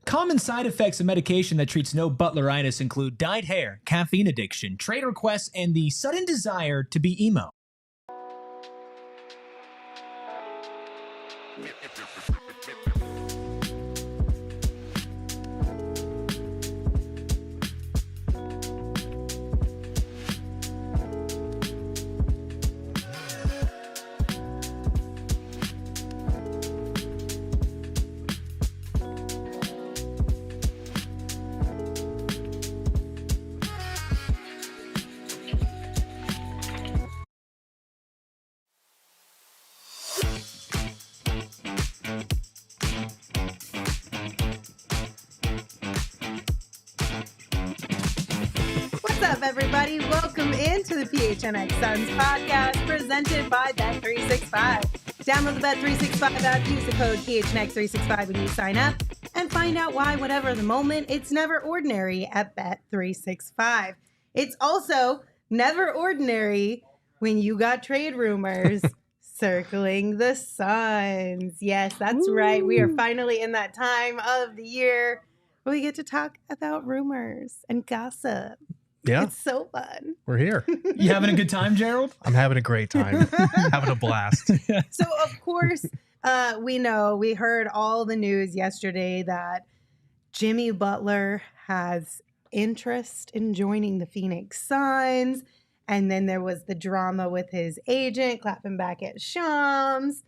Common side effects of medication that treats no butleritis include dyed hair, caffeine addiction, trade requests, and the sudden desire to be emo. Everybody, welcome into the PHNX Suns Podcast presented by Bet365. Download the Bet365 app, use the code PHNX365 when you sign up, and find out why, whatever the moment, it's never ordinary at Bet365. It's also never ordinary when you got trade rumors circling the Suns. Yes, that's right. We are finally in that time of the year where we get to talk about rumors and gossip. Yeah. It's so fun. We're here. You having a good time, Gerald? I'm having a great time. Having a blast. So, of course, we heard all the news yesterday that Jimmy Butler has interest in joining the Phoenix Suns. And then there was the drama with his agent clapping back at Shams.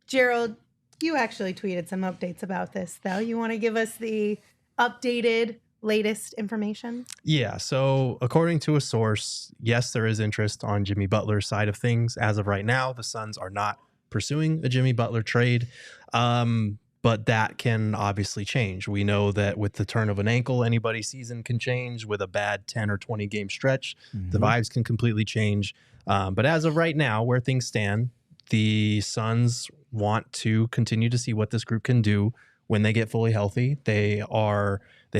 Gerald, you actually tweeted some updates about this, though. You want to give us the updated latest information? Yeah. So according to a source, yes, there is interest on Jimmy Butler's side of things. As of right now, the Suns are not pursuing a Jimmy Butler trade. But that can obviously change. We know that with the turn of an ankle, anybody's season can change. With a bad 10 or 20 game stretch, the vibes can completely change. But as of right now, where things stand, the Suns want to continue to see what this group can do when they get fully healthy. They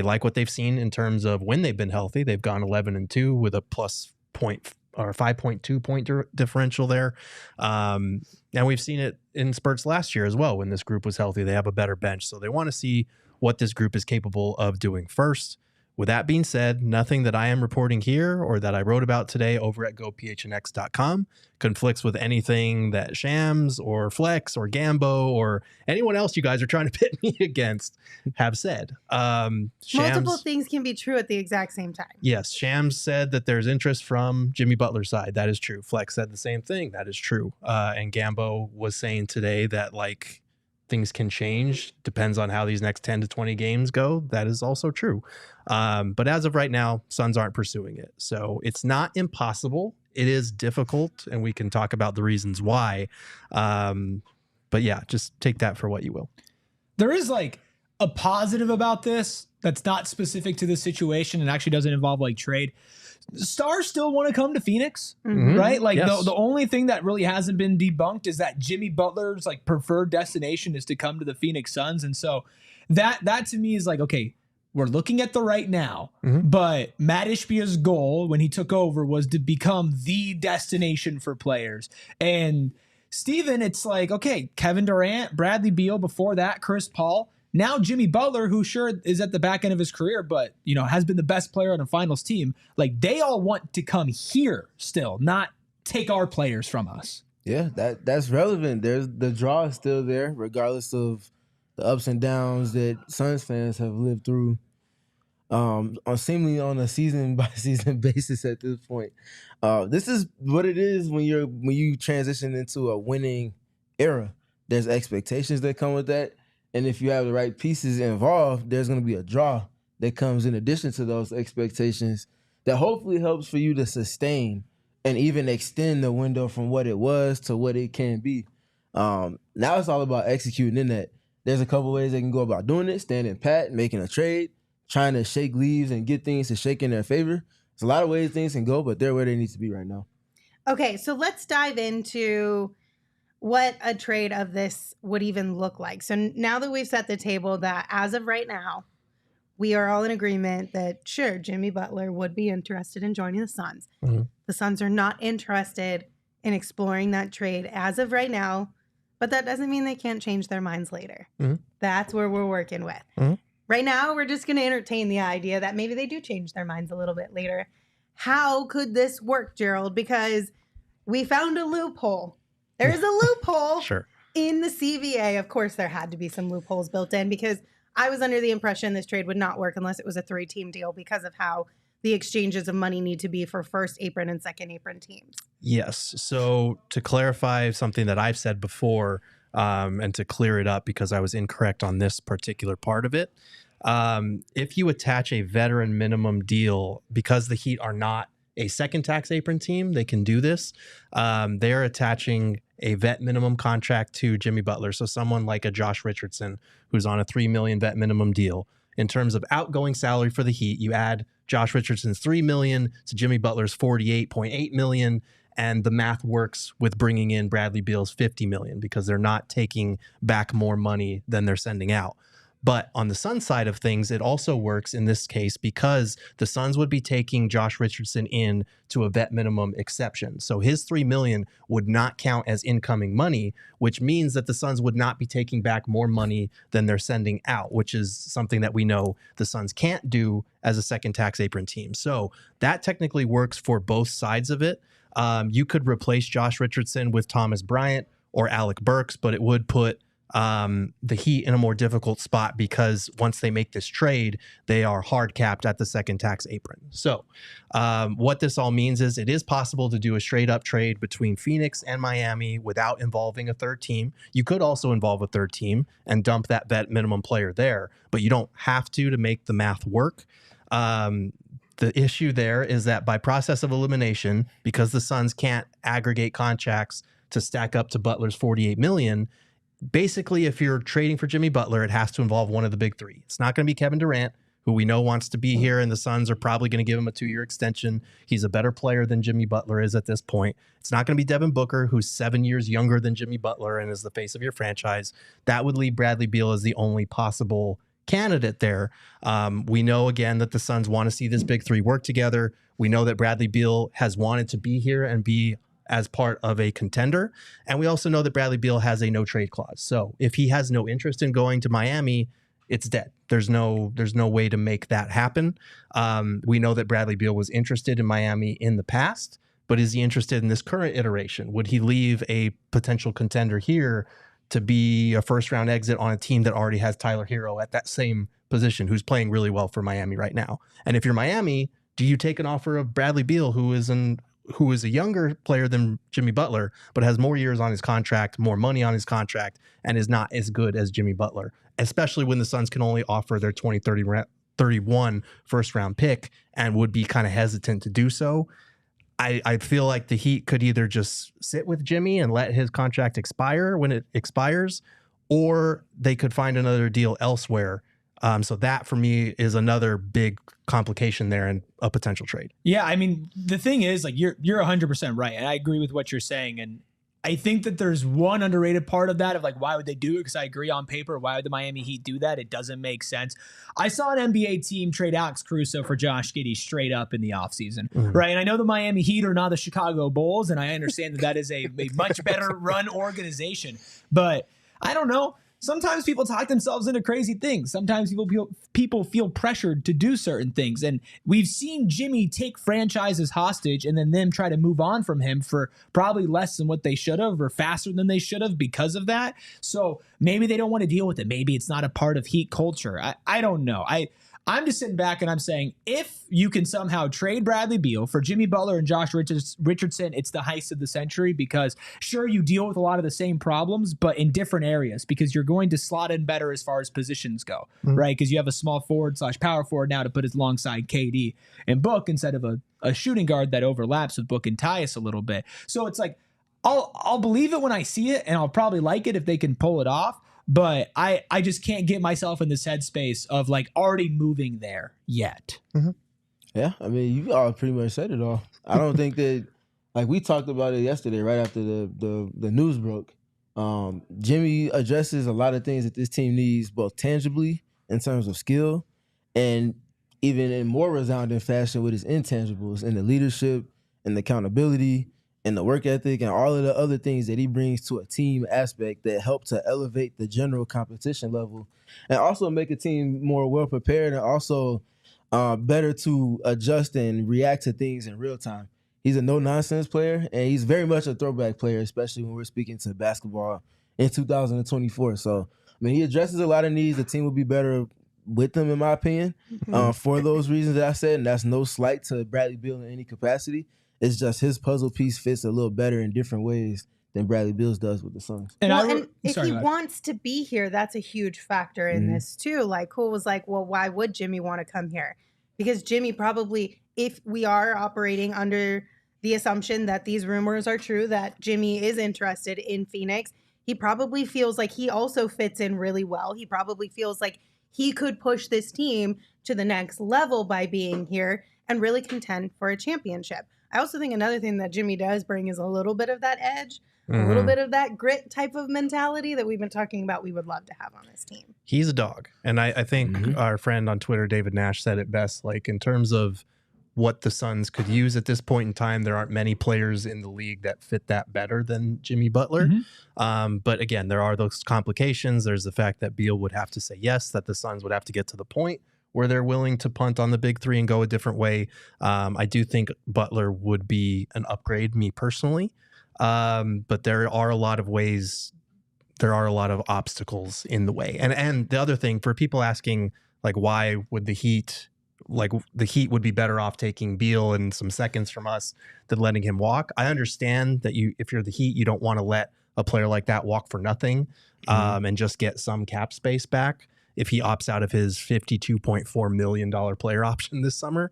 like what they've seen in terms of when they've been healthy. They've gone 11-2 with a plus point or 5.2 point differential there. And we've seen it in spurts last year as well. When this group was healthy, they have a better bench. So they want to see what this group is capable of doing first. With that being said, nothing that I am reporting here or that I wrote about today over at gophnx.com conflicts with anything that Shams or Flex or Gambo or anyone else you guys are trying to pit me against have said. Multiple things can be true at the exact same time. Yes, Shams said that there's interest from Jimmy Butler's side. That is true. Flex said the same thing. That is true. And Gambo was saying today that things can change, depends on how these next 10 to 20 games go. That is also true. But as of right now, Suns aren't pursuing it. So it's not impossible. It is difficult, and we can talk about the reasons why. But yeah, just take that for what you will. There is a positive about this that's not specific to the situation and actually doesn't involve trade. Stars still want to come to Phoenix, right? Yes. The only thing that really hasn't been debunked is that Jimmy Butler's preferred destination is to come to the Phoenix Suns. And so that to me is okay, we're looking at the right now, but Matt Ishbia's goal when he took over was to become the destination for players. And Steven, it's okay, Kevin Durant, Bradley Beal, before that, Chris Paul. Now Jimmy Butler, who sure is at the back end of his career, but has been the best player on a finals team. They all want to come here still, not take our players from us. Yeah, that's relevant. The draw is still there, regardless of the ups and downs that Suns fans have lived through, seemingly on a season by season basis at this point. This is what it is when you transition into a winning era. There's expectations that come with that. And if you have the right pieces involved, there's going to be a draw that comes in addition to those expectations that hopefully helps for you to sustain and even extend the window from what it was to what it can be. Now it's all about executing in that. There's a couple ways they can go about doing it: standing pat, making a trade, trying to shake leaves and get things to shake in their favor. There's a lot of ways things can go, but they're where they need to be right now. Okay, so let's dive into what a trade of this would even look like. So now that we've set the table that as of right now, we are all in agreement that sure, Jimmy Butler would be interested in joining the Suns. The Suns are not interested in exploring that trade as of right now, but that doesn't mean they can't change their minds later. That's where we're working with. Right now, we're just going to entertain the idea that maybe they do change their minds a little bit later. How could this work, Gerald? Because we found a loophole. There's a loophole Sure. in the CBA. Of course, there had to be some loopholes built in because I was under the impression this trade would not work unless it was a 3-team deal because of how the exchanges of money need to be for first apron and second apron teams. Yes. So to clarify something that I've said before, and to clear it up because I was incorrect on this particular part of it, if you attach a veteran minimum deal, because the Heat are not a second tax apron team, they can do this. They're attaching a vet minimum contract to Jimmy Butler. So someone like a Josh Richardson, who's on a $3 million vet minimum deal. In terms of outgoing salary for the Heat, you add Josh Richardson's $3 million to Jimmy Butler's $48.8 million. And the math works with bringing in Bradley Beal's $50 million because they're not taking back more money than they're sending out. But on the Suns side of things, it also works in this case because the Suns would be taking Josh Richardson in to a vet minimum exception. So his $3 million would not count as incoming money, which means that the Suns would not be taking back more money than they're sending out, which is something that we know the Suns can't do as a second tax apron team. So that technically works for both sides of it. You could replace Josh Richardson with Thomas Bryant or Alec Burks, but it would put the Heat in a more difficult spot because once they make this trade, they are hard capped at the second tax apron. So what this all means is it is possible to do a straight up trade between Phoenix and Miami without involving a third team. You could also involve a third team and dump that vet minimum player there, but you don't have to make the math work. The issue there is that by process of elimination, because the Suns can't aggregate contracts to stack up to Butler's $48 million, basically, if you're trading for Jimmy Butler, it has to involve one of the big three. It's not going to be Kevin Durant, who we know wants to be here, and the Suns are probably going to give him a 2-year extension. He's a better player than Jimmy Butler is at this point. It's not going to be Devin Booker, who's 7 years younger than Jimmy Butler and is the face of your franchise. That would leave Bradley Beal as the only possible candidate there. We know, again, that the Suns want to see this big three work together. We know that Bradley Beal has wanted to be here and be as part of a contender. And we also know that Bradley Beal has a no trade clause. So if he has no interest in going to Miami, it's dead. There's no way to make that happen. We know that Bradley Beal was interested in Miami in the past, but is he interested in this current iteration? Would he leave a potential contender here to be a first round exit on a team that already has Tyler Hero at that same position, who's playing really well for Miami right now? And if you're Miami, do you take an offer of Bradley Beal, who is a younger player than Jimmy Butler, but has more years on his contract, more money on his contract, and is not as good as Jimmy Butler, especially when the Suns can only offer their 2031 first round pick and would be kind of hesitant to do so? I feel like the Heat could either just sit with Jimmy and let his contract expire when it expires, or they could find another deal elsewhere. So that for me is another big complication there and a potential trade. Yeah, I mean, the thing is, like, you're 100% right, and I agree with what you're saying. And I think that there's one underrated part of that of like, why would they do it? Because I agree on paper, why would the Miami Heat do that? It doesn't make sense. I saw an NBA team trade Alex Caruso for Josh Giddey straight up in the offseason, right? And I know the Miami Heat are not the Chicago Bulls, and I understand that is a much better run organization. But I don't know. Sometimes people talk themselves into crazy things. Sometimes people feel pressured to do certain things. And we've seen Jimmy take franchises hostage and then them try to move on from him for probably less than what they should have or faster than they should have because of that. So maybe they don't want to deal with it. Maybe it's not a part of Heat culture. I don't know. I'm just sitting back and I'm saying, if you can somehow trade Bradley Beal for Jimmy Butler and Josh Richardson, it's the heist of the century, because sure, you deal with a lot of the same problems, but in different areas, because you're going to slot in better as far as positions go, right? Because you have a small forward / power forward now to put as alongside KD and Book instead of a shooting guard that overlaps with Book and Tyus a little bit. So it's like, I'll believe it when I see it, and I'll probably like it if they can pull it off. But I just can't get myself in this headspace of like already moving there yet. Yeah, I mean, you all pretty much said it all. I don't think that, like we talked about it yesterday, right after the news broke. Jimmy addresses a lot of things that this team needs, both tangibly in terms of skill, and even in more resounding fashion with his intangibles and the leadership and the accountability and the work ethic and all of the other things that he brings to a team aspect that help to elevate the general competition level and also make a team more well prepared and also better to adjust and react to things in real time. He's a no-nonsense player, and he's very much a throwback player, especially when we're speaking to basketball in 2024. So, I mean, he addresses a lot of needs. The team will be better with him, in my opinion, for those reasons that I said, and that's no slight to Bradley Beal in any capacity. It's just his puzzle piece fits a little better in different ways than Bradley Beal's does with the Suns. And if he wants to be here, that's a huge factor in this too. Like, Cool was like, well, why would Jimmy want to come here? Because Jimmy probably, if we are operating under the assumption that these rumors are true, that Jimmy is interested in Phoenix, he probably feels like he also fits in really well. He probably feels like he could push this team to the next level by being here and really contend for a championship. I also think another thing that Jimmy does bring is a little bit of that edge, a little bit of that grit type of mentality that we've been talking about we would love to have on this team. He's a dog. And I think our friend on Twitter, David Nash, said it best, like in terms of what the Suns could use at this point in time, there aren't many players in the league that fit that better than Jimmy Butler. But again, there are those complications. There's the fact that Beal would have to say yes, that the Suns would have to get to the point where they're willing to punt on the big three and go a different way. I do think Butler would be an upgrade, me personally. But there are a lot of ways, there are a lot of obstacles in the way. And the other thing, for people asking, like, why would the Heat would be better off taking Beal and some seconds from us than letting him walk. I understand that if you're the Heat, you don't want to let a player like that walk for nothing and just get some cap space back. If he opts out of his $52.4 million player option this summer,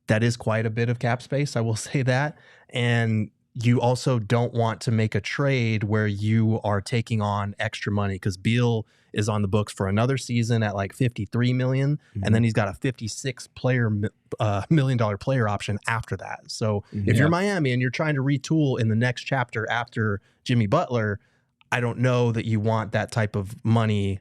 that is quite a bit of cap space. I will say that. And you also don't want to make a trade where you are taking on extra money, because Beal is on the books for another season at like $53 million, and then he's got a $56 million player option after that. So if you're Miami and you're trying to retool in the next chapter after Jimmy Butler, I don't know that you want that type of money.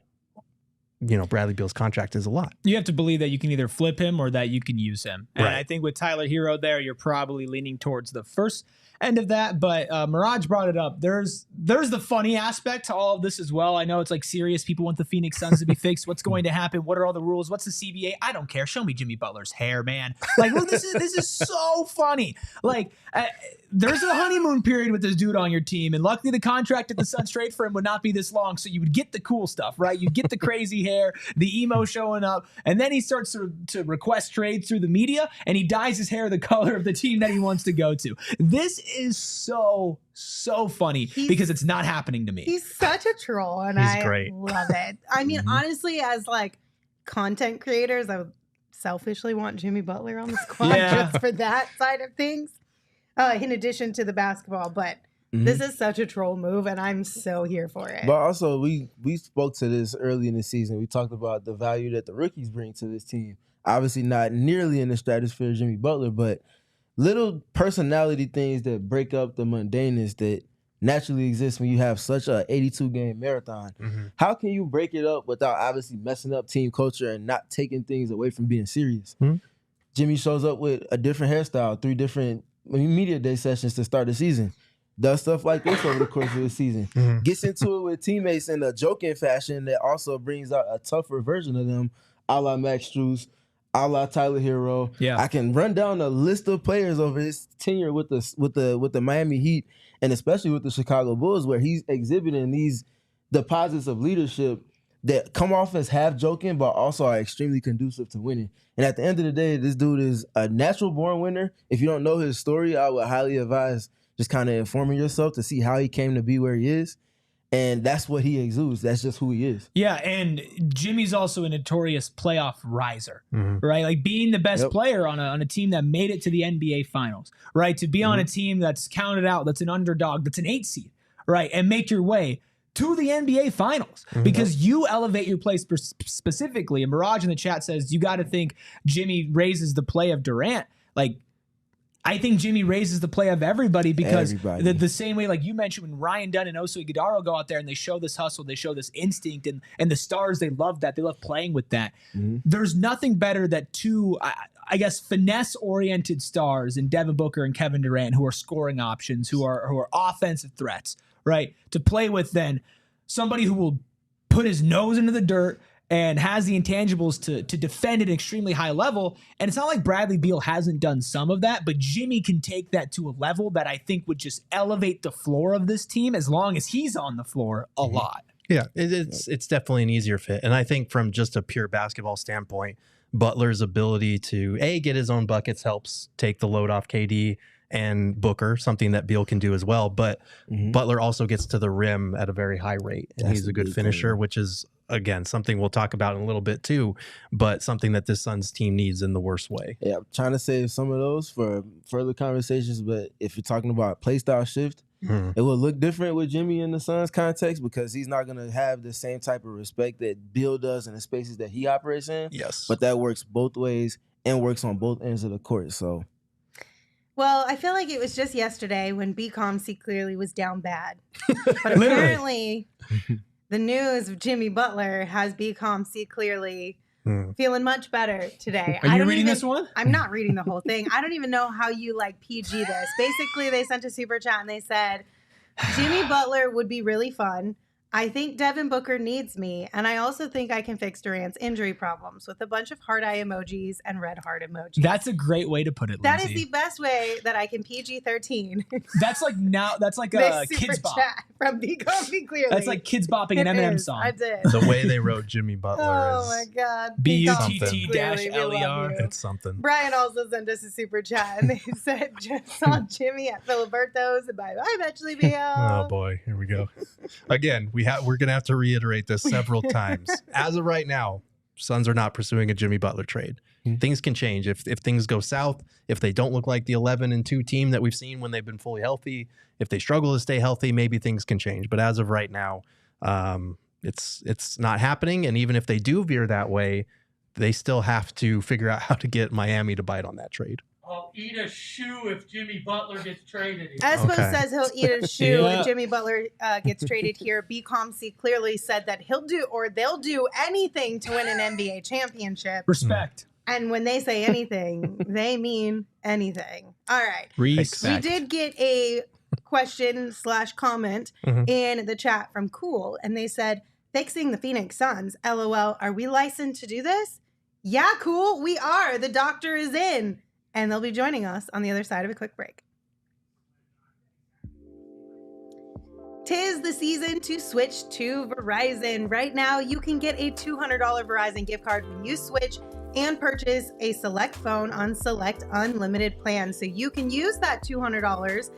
You know, Bradley Beal's contract is a lot. You have to believe that you can either flip him or that you can use him. And I think with Tyler Hero there, you're probably leaning towards the first end of that. But Mirage brought it up. There's the funny aspect to all of this as well. I know it's like serious. People want the Phoenix Suns to be fixed. What's going to happen? What are all the rules? What's the CBA? I don't care. Show me Jimmy Butler's hair, man. Like, look, this is so funny. Like, there's a honeymoon period with this dude on your team, and luckily the contract at the Suns trade for him would not be this long, so you would get the cool stuff, right? You get the crazy hair, the emo showing up, and then he starts to request trades through the media, and he dyes his hair the color of the team that he wants to go to. This is so funny because it's not happening to me. He's such a troll, and I love it. I mean, honestly, as like content creators, I would selfishly want Jimmy Butler on the squad just for that side of things. In addition to the basketball, but this is such a troll move, and I'm so here for it. But also, we spoke to this early in the season. We talked about the value that the rookies bring to this team. Obviously, not nearly in the stratosphere of Jimmy Butler, but little personality things that break up the mundaneness that naturally exists when you have such a 82-game marathon. How can you break it up without obviously messing up team culture and not taking things away from being serious? Jimmy shows up with a different hairstyle, 3 different media day sessions to start the season, does stuff like this over the course of the season, gets into it with teammates in a joking fashion that also brings out a tougher version of them, a la Max Strus, a la Tyler Hero. I can run down a list of players over his tenure with the Miami Heat, and especially with the Chicago Bulls, where he's exhibiting these deposits of leadership that come off as half joking, but also are extremely conducive to winning. And at the end of the day, this dude is a natural born winner. If you don't know his story, I would highly advise just kind of informing yourself to see how he came to be where he is. And that's what he exudes. That's just who he is. Yeah, and Jimmy's also a notorious playoff riser, right? Like being the best player on a team that made it to the NBA Finals, right? To be on a team that's counted out, that's an underdog, that's an 8 seed, right? And make your way to the NBA Finals because you elevate your play specifically. And Mirage in the chat says, you got to think Jimmy raises the play of Durant. Like, I think Jimmy raises the play of everybody because the same way, like you mentioned, when Ryan Dunn and Oso Ighodaro go out there and they show this hustle, they show this instinct, and the Stars, they love that. They love playing with that. There's nothing better that two, I guess, finesse-oriented stars in Devin Booker and Kevin Durant, who are scoring options, who are offensive threats, right? To play with then somebody who will put his nose into the dirt and has the intangibles to defend at an extremely high level. And it's not like Bradley Beal hasn't done some of that, but Jimmy can take that to a level that I think would just elevate the floor of this team as long as he's on the floor a lot. Yeah, it's definitely an easier fit. And I think from just a pure basketball standpoint, Butler's ability to get his own buckets helps take the load off KD and Booker, something that Beal can do as well. But Butler also gets to the rim at a very high rate. And he's a good finisher, which is, again, something we'll talk about in a little bit too, but something that this Suns team needs in the worst way. Yeah, I'm trying to save some of those for further conversations, but if you're talking about play style shift, it will look different with Jimmy in the Suns context because he's not going to have the same type of respect that Beal does in the spaces that he operates in. Yes. But that works both ways and works on both ends of the court, so... Well, I feel like it was just yesterday when BComC clearly was down bad. But apparently, the news of Jimmy Butler has BComC clearly feeling much better today. Are you reading this one? I'm not reading the whole thing. I don't even know how you PG this. Basically, they sent a super chat and they said, Jimmy Butler would be really fun. I think Devin Booker needs me, and I also think I can fix Durant's injury problems with a bunch of heart eye emojis and red heart emojis. That's a great way to put it, Lindsay. That is the best way that I can PG-13. That's like a Kids Bop. From BComC clearly. That's like Kids Bopping an Eminem song. I did. The way they wrote Jimmy Butler oh my God. BUTT-LER. It's something. Brian also sent us a super chat, and they said, just saw Jimmy at Filiberto's, and bye-bye, eventually, Beal. Oh, boy. Here we go. Again, we're going to have to reiterate this several times. As of right now, Suns are not pursuing a Jimmy Butler trade. Things can change. If things go south, if they don't look like the 11-2 team that we've seen when they've been fully healthy, if they struggle to stay healthy, maybe things can change. But as of right now, it's not happening. And even if they do veer that way, they still have to figure out how to get Miami to bite on that trade. I'll eat a shoe if Jimmy Butler gets traded here. Espo says he'll eat a shoe if Jimmy Butler gets traded here. BComC clearly said that they'll do anything to win an NBA championship. Respect. And when they say anything, they mean anything. All right. Respect. We did get a question/comment in the chat from Cool, and they said, fixing the Phoenix Suns. LOL. Are we licensed to do this? Yeah, Cool. We are. The doctor is in. And they'll be joining us on the other side of a quick break. Tis the season to switch to Verizon. Right now, you can get a $200 Verizon gift card when you switch and purchase a select phone on select unlimited plans. So you can use that $200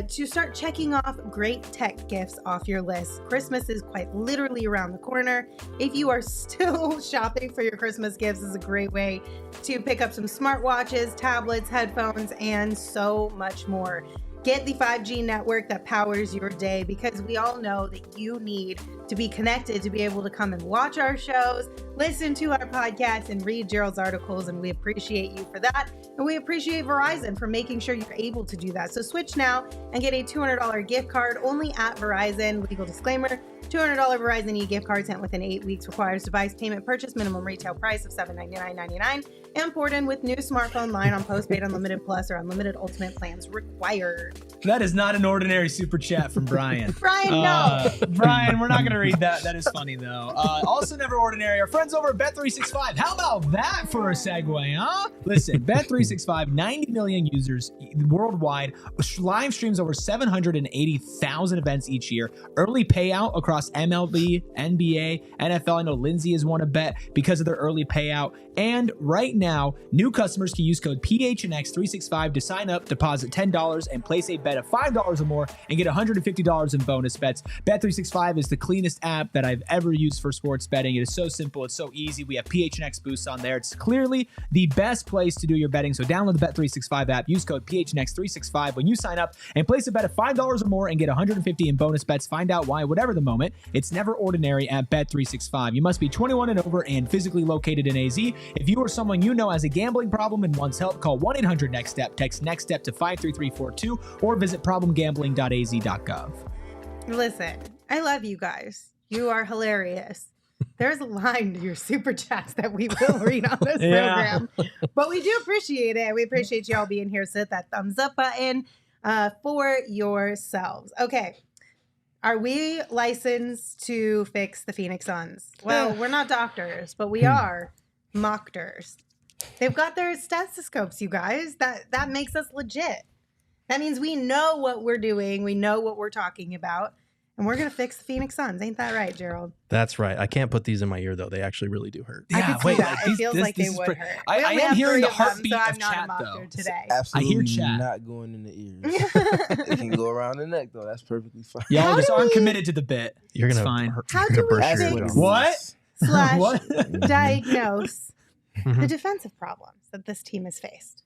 to start checking off great tech gifts off your list. Christmas is quite literally around the corner. If you are still shopping for your Christmas gifts, this is a great way to pick up some smartwatches, tablets, headphones, and so much more. Get the 5G network that powers your day, because we all know that you need to be connected to be able to come and watch our shows, listen to our podcasts, and read Gerald's articles, and we appreciate you for that. And we appreciate Verizon for making sure you're able to do that. So switch now and get a $200 gift card only at Verizon. Legal disclaimer, $200 Verizon e-gift card sent within 8 weeks, requires device payment purchase, minimum retail price of $799.99, and poured in with new smartphone line on postpaid unlimited plus or unlimited ultimate plans required. That is not an ordinary super chat from Brian. Brian, no. Brian, we're not going to read that. That is funny, though. Also never ordinary, our friends over at Bet365. How about that for a segue, huh? Listen, Bet365, 90 million users worldwide, live streams over 780,000 events each year, early payout across MLB, NBA, NFL. I know Lindsay has won a bet because of their early payout. And right now, new customers can use code PHNX365 to sign up, deposit $10, and place a bet of $5 or more and get $150 in bonus bets. Bet365 is the cleanest app that I've ever used for sports betting. It is so simple. It's so easy. We have PHNX boosts on there. It's clearly the best place to do your betting. So download the Bet365 app, use code PHNX365 when you sign up, and place a bet of $5 or more and get $150 in bonus bets. Find out why, whatever the moment, moment. It's never ordinary at Bet365. You must be 21 and over and physically located in AZ. If you or someone you know has a gambling problem and wants help, call 1-800-NEXT-STEP, text NEXT-STEP to 53342, or visit problemgambling.az.gov. Listen, I love you guys. You are hilarious. There's a line to your super chats that we will read on this program, but we do appreciate it. We appreciate y'all being here. So hit that thumbs up button for yourselves. Okay. Are we licensed to fix the Phoenix Suns? Well, we're not doctors, but we are mockers. They've got their stethoscopes, you guys. That makes us legit. That means we know what we're doing. We know what we're talking about. And we're going to fix the Phoenix Suns. Ain't that right, Gerald? That's right. I can't put these in my ear, though. They actually really do hurt. I could see that. It feels like they would hurt. I am hearing the heartbeat so of I'm not chat, a mocker though. today. Absolutely I hear chat. not going in the ears. It can go around the neck, though. That's perfectly fine. Y'all just aren't committed to the bit. You're It's gonna fine. How do we burst your fix- eardrum. What? Slash What? diagnose the defensive problems that this team has faced?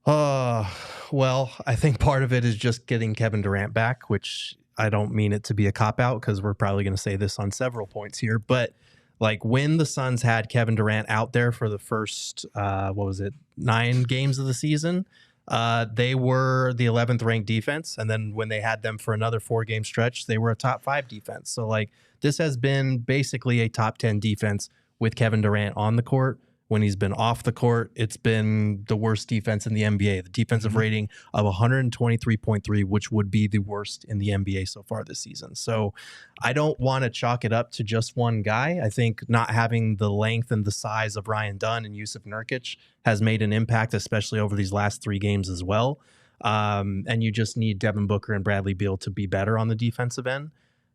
Well, I think part of it is just getting Kevin Durant back, which I don't mean it to be a cop-out because we're probably going to say this on several points here. But like when the Suns had Kevin Durant out there for the first, 9 games of the season, they were the 11th ranked defense. And then when they had them for another 4-game stretch, they were a top 5 defense. So like this has been basically a top 10 defense with Kevin Durant on the court. When he's been off the court, it's been the worst defense in the NBA. The defensive rating of 123.3, which would be the worst in the NBA so far this season. So I don't want to chalk it up to just one guy. I think not having the length and the size of Ryan Dunn and Yusuf Nurkic has made an impact, especially over these last 3 games as well. And you just need Devin Booker and Bradley Beal to be better on the defensive end.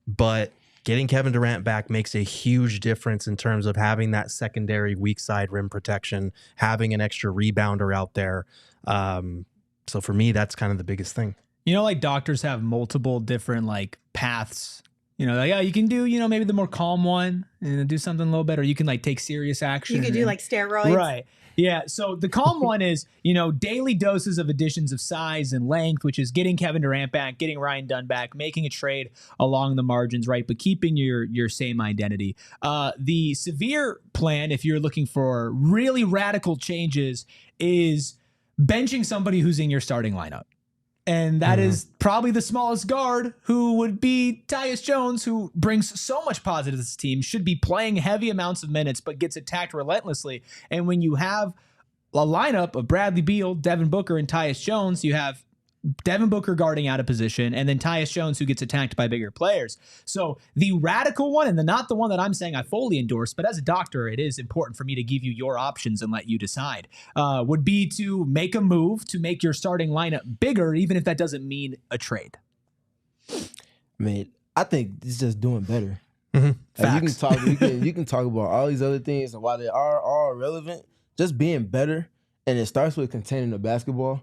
But getting Kevin Durant back makes a huge difference in terms of having that secondary weak side rim protection, having an extra rebounder out there. So for me, that's kind of the biggest thing. You know, like doctors have multiple different like paths. You know, like, you can do, maybe the more calm one and do something a little better. You can like take serious action. You could do like steroids. Right. Yeah. So the calm one is, daily doses of additions of size and length, which is getting Kevin Durant back, getting Ryan Dunn back, making a trade along the margins, right? But keeping your same identity. The severe plan, if you're looking for really radical changes, is benching somebody who's in your starting lineup. And that is probably the smallest guard, who would be Tyus Jones, who brings so much positive to this team, should be playing heavy amounts of minutes, but gets attacked relentlessly. And when you have a lineup of Bradley Beal, Devin Booker, and Tyus Jones, you have Devin Booker guarding out of position, and then Tyus Jones, who gets attacked by bigger players. So the radical one, and not the one that I'm saying I fully endorse, but as a doctor, it is important for me to give you your options and let you decide, would be to make a move to make your starting lineup bigger, even if that doesn't mean a trade. I mean, I think it's just doing better. Facts. You can talk about all these other things and why they are all relevant. Just being better, and it starts with containing the basketball.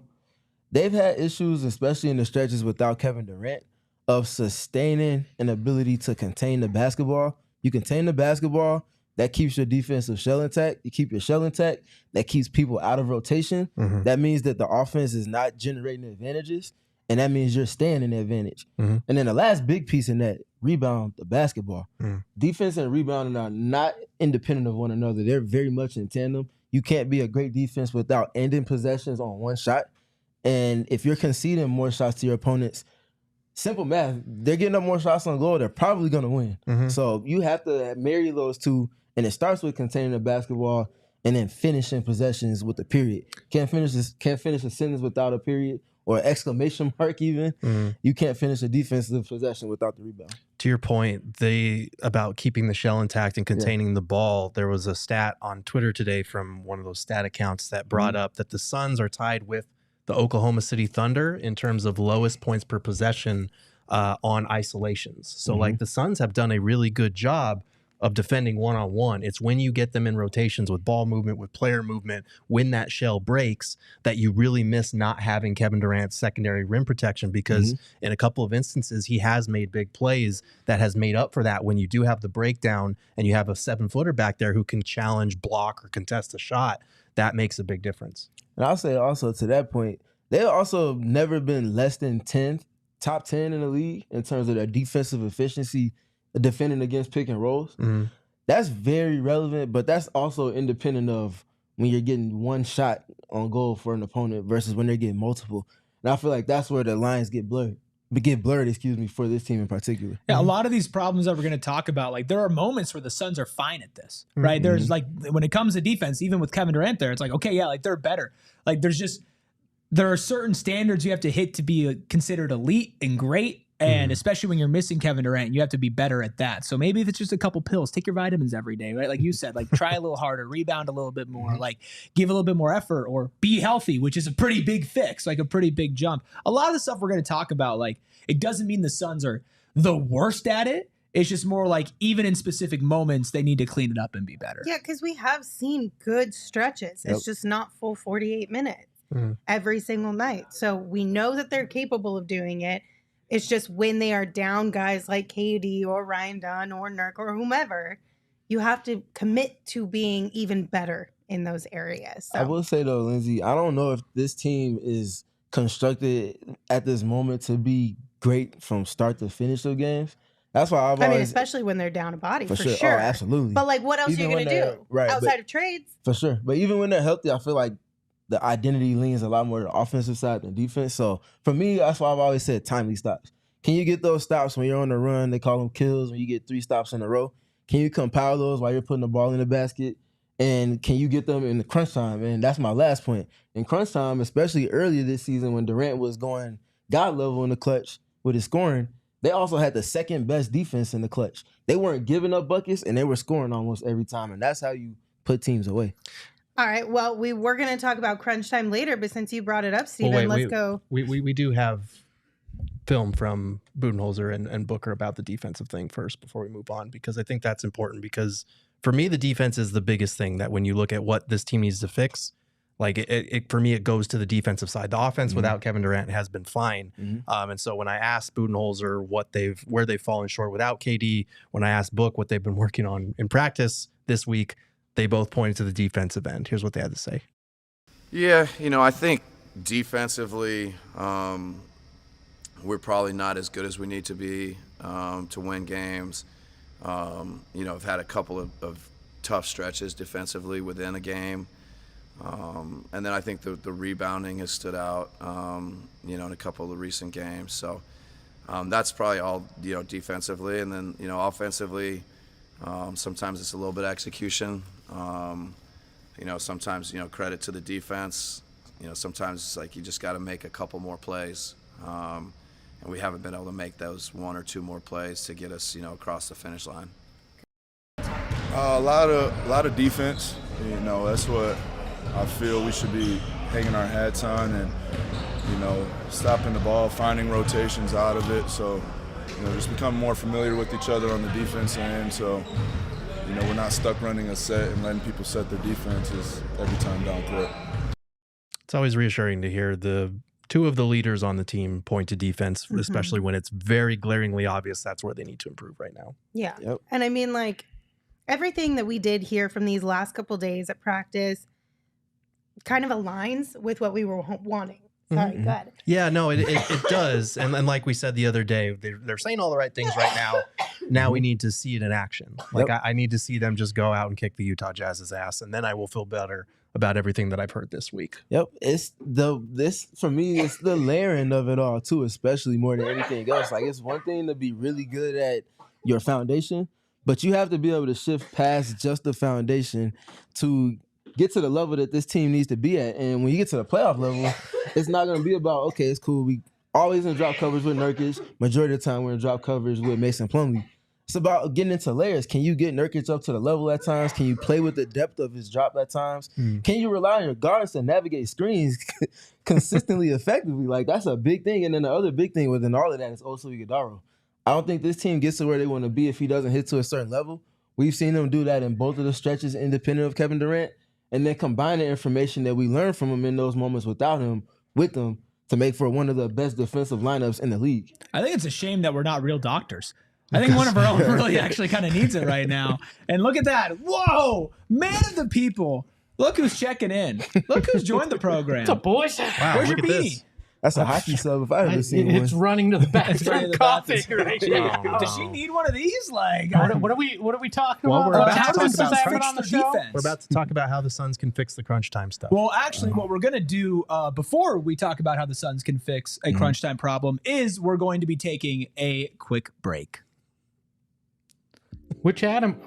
They've had issues, especially in the stretches without Kevin Durant, of sustaining an ability to contain the basketball. You contain the basketball, that keeps your defensive shell intact. You keep your shell intact, that keeps people out of rotation. That means that the offense is not generating advantages, and that means you're staying in the advantage. And then the last big piece in that, rebound the basketball. Defense and rebounding are not independent of one another. They're very much in tandem. You can't be a great defense without ending possessions on one shot. And if you're conceding more shots to your opponents, simple math, they're getting up more shots on goal, they're probably going to win. So you have to marry those two, and it starts with containing the basketball and then finishing possessions with a period. Can't finish a sentence without a period or an exclamation mark even. You can't finish a defensive possession without the rebound. To your point, about keeping the shell intact and containing the ball, there was a stat on Twitter today from one of those stat accounts that brought up that the Suns are tied with the Oklahoma City Thunder in terms of lowest points per possession on isolations. So like the Suns have done a really good job of defending one-on-one. It's when you get them in rotations with ball movement, with player movement, when that shell breaks, that you really miss not having Kevin Durant's secondary rim protection, because in a couple of instances, he has made big plays that has made up for that. When you do have the breakdown and you have a 7-footer back there who can challenge, block, or contest a shot, that makes a big difference. And I'll say also to that point, they've also never been less than 10th top 10 in the league in terms of their defensive efficiency, defending against pick and rolls. That's very relevant, but that's also independent of when you're getting one shot on goal for an opponent versus when they're getting multiple. And I feel like that's where the lines get blurred, for this team in particular. Yeah, a lot of these problems that we're going to talk about, like there are moments where the Suns are fine at this, right? There's like, when it comes to defense, even with Kevin Durant there, it's like, okay, yeah, like they're better. Like there are certain standards you have to hit to be considered elite and great. And especially when you're missing Kevin Durant, you have to be better at that. So maybe if it's just a couple pills, take your vitamins every day, right? Like you said, like try a little harder, rebound a little bit more, like give a little bit more effort, or be healthy, which is a pretty big fix, like a pretty big jump. A lot of the stuff we're going to talk about, like it doesn't mean the Suns are the worst at it. It's just more like even in specific moments, they need to clean it up and be better. Yeah, because we have seen good stretches. It's just not full 48 minutes every single night. So we know that they're capable of doing it. It's just when they are down guys like KD or Ryan Dunn or Nurk or whomever, you have to commit to being even better in those areas. So. I will say, though, Lindsay, I don't know if this team is constructed at this moment to be great from start to finish of games. That's why I mean, especially when they're down a body, for sure. Oh, absolutely. But, like, what else are you going to do outside of trades? For sure. But even when they're healthy, I feel like the identity leans a lot more to the offensive side than defense. So for me, that's why I've always said timely stops. Can you get those stops when you're on the run? They call them kills when you get 3 stops in a row. Can you compile those while you're putting the ball in the basket? And can you get them in the crunch time? And that's my last point. In crunch time, especially earlier this season when Durant was going God level in the clutch with his scoring, they also had the second best defense in the clutch. They weren't giving up buckets, and they were scoring almost every time. And that's how you put teams away. All right. Well, we were going to talk about crunch time later, but since you brought it up, Steven, let's go. We do have film from Budenholzer and Booker about the defensive thing first before we move on, because I think that's important, because for me, the defense is the biggest thing that when you look at what this team needs to fix, like it for me, it goes to the defensive side. The offense without Kevin Durant has been fine. And so when I asked Budenholzer where they've fallen short without KD, when I asked Book what they've been working on in practice this week, they both pointed to the defensive end. Here's what they had to say. Yeah, I think defensively, we're probably not as good as we need to be to win games. I've had a couple of tough stretches defensively within a game. And then I think the rebounding has stood out, in a couple of recent games. So that's probably all, defensively. And then, offensively, sometimes it's a little bit of execution. Sometimes, credit to the defense. Sometimes it's like you just got to make a couple more plays. And we haven't been able to make those 1 or 2 more plays to get us, across the finish line. A lot of defense. That's what I feel we should be hanging our hats on, and stopping the ball, finding rotations out of it. So just become more familiar with each other on the defense end. So we're not stuck running a set and letting people set their defenses every time down court. It's always reassuring to hear the 2 of the leaders on the team point to defense, especially when it's very glaringly obvious that's where they need to improve right now. Yeah. Yep. And I mean, like, everything that we did here from these last couple days at practice kind of aligns with what we were wanting. Sorry, go ahead. Yeah, no, it does. And like we said the other day, they're saying all the right things right now. Now we need to see it in action. Like, I need to see them just go out and kick the Utah Jazz's ass, and then I will feel better about everything that I've heard this week. Yep. For me, it's the layering of it all too, especially more than anything else. Like, it's one thing to be really good at your foundation, but you have to be able to shift past just the foundation to get to the level that this team needs to be at. And when you get to the playoff level, it's not going to be about, okay, it's cool. We always in drop coverage with Nurkic. Majority of the time we're in drop coverage with Mason Plumlee. It's about getting into layers. Can you get Nurkic up to the level at times? Can you play with the depth of his drop at times? Can you rely on your guards to navigate screens consistently effectively? Like, that's a big thing. And then the other big thing within all of that is also Iguodala. I don't think this team gets to where they want to be if he doesn't hit to a certain level. We've seen them do that in both of the stretches independent of Kevin Durant, and then combine the information that we learned from him in those moments without him with them to make for one of the best defensive lineups in the league. I think it's a shame that we're not real doctors. I think one of our own really actually kind of needs it right now. And look at that. Whoa, man of the people. Look who's checking in. Look who's joined the program. It's a boys. Wow, where's your beanie? That's a hockey sub if I ever seen It's one. running to the bathroom coughing bathroom. right now. Does she need one of these? Like, What are we talking Well, about? we're about to How talk does about this crunch happen on the the show? defense. We're about to talk about how the Suns can fix the crunch time stuff. Well, actually, what we're going to do before we talk about how the Suns can fix a crunch time problem is we're going to be taking a quick break. Which ad am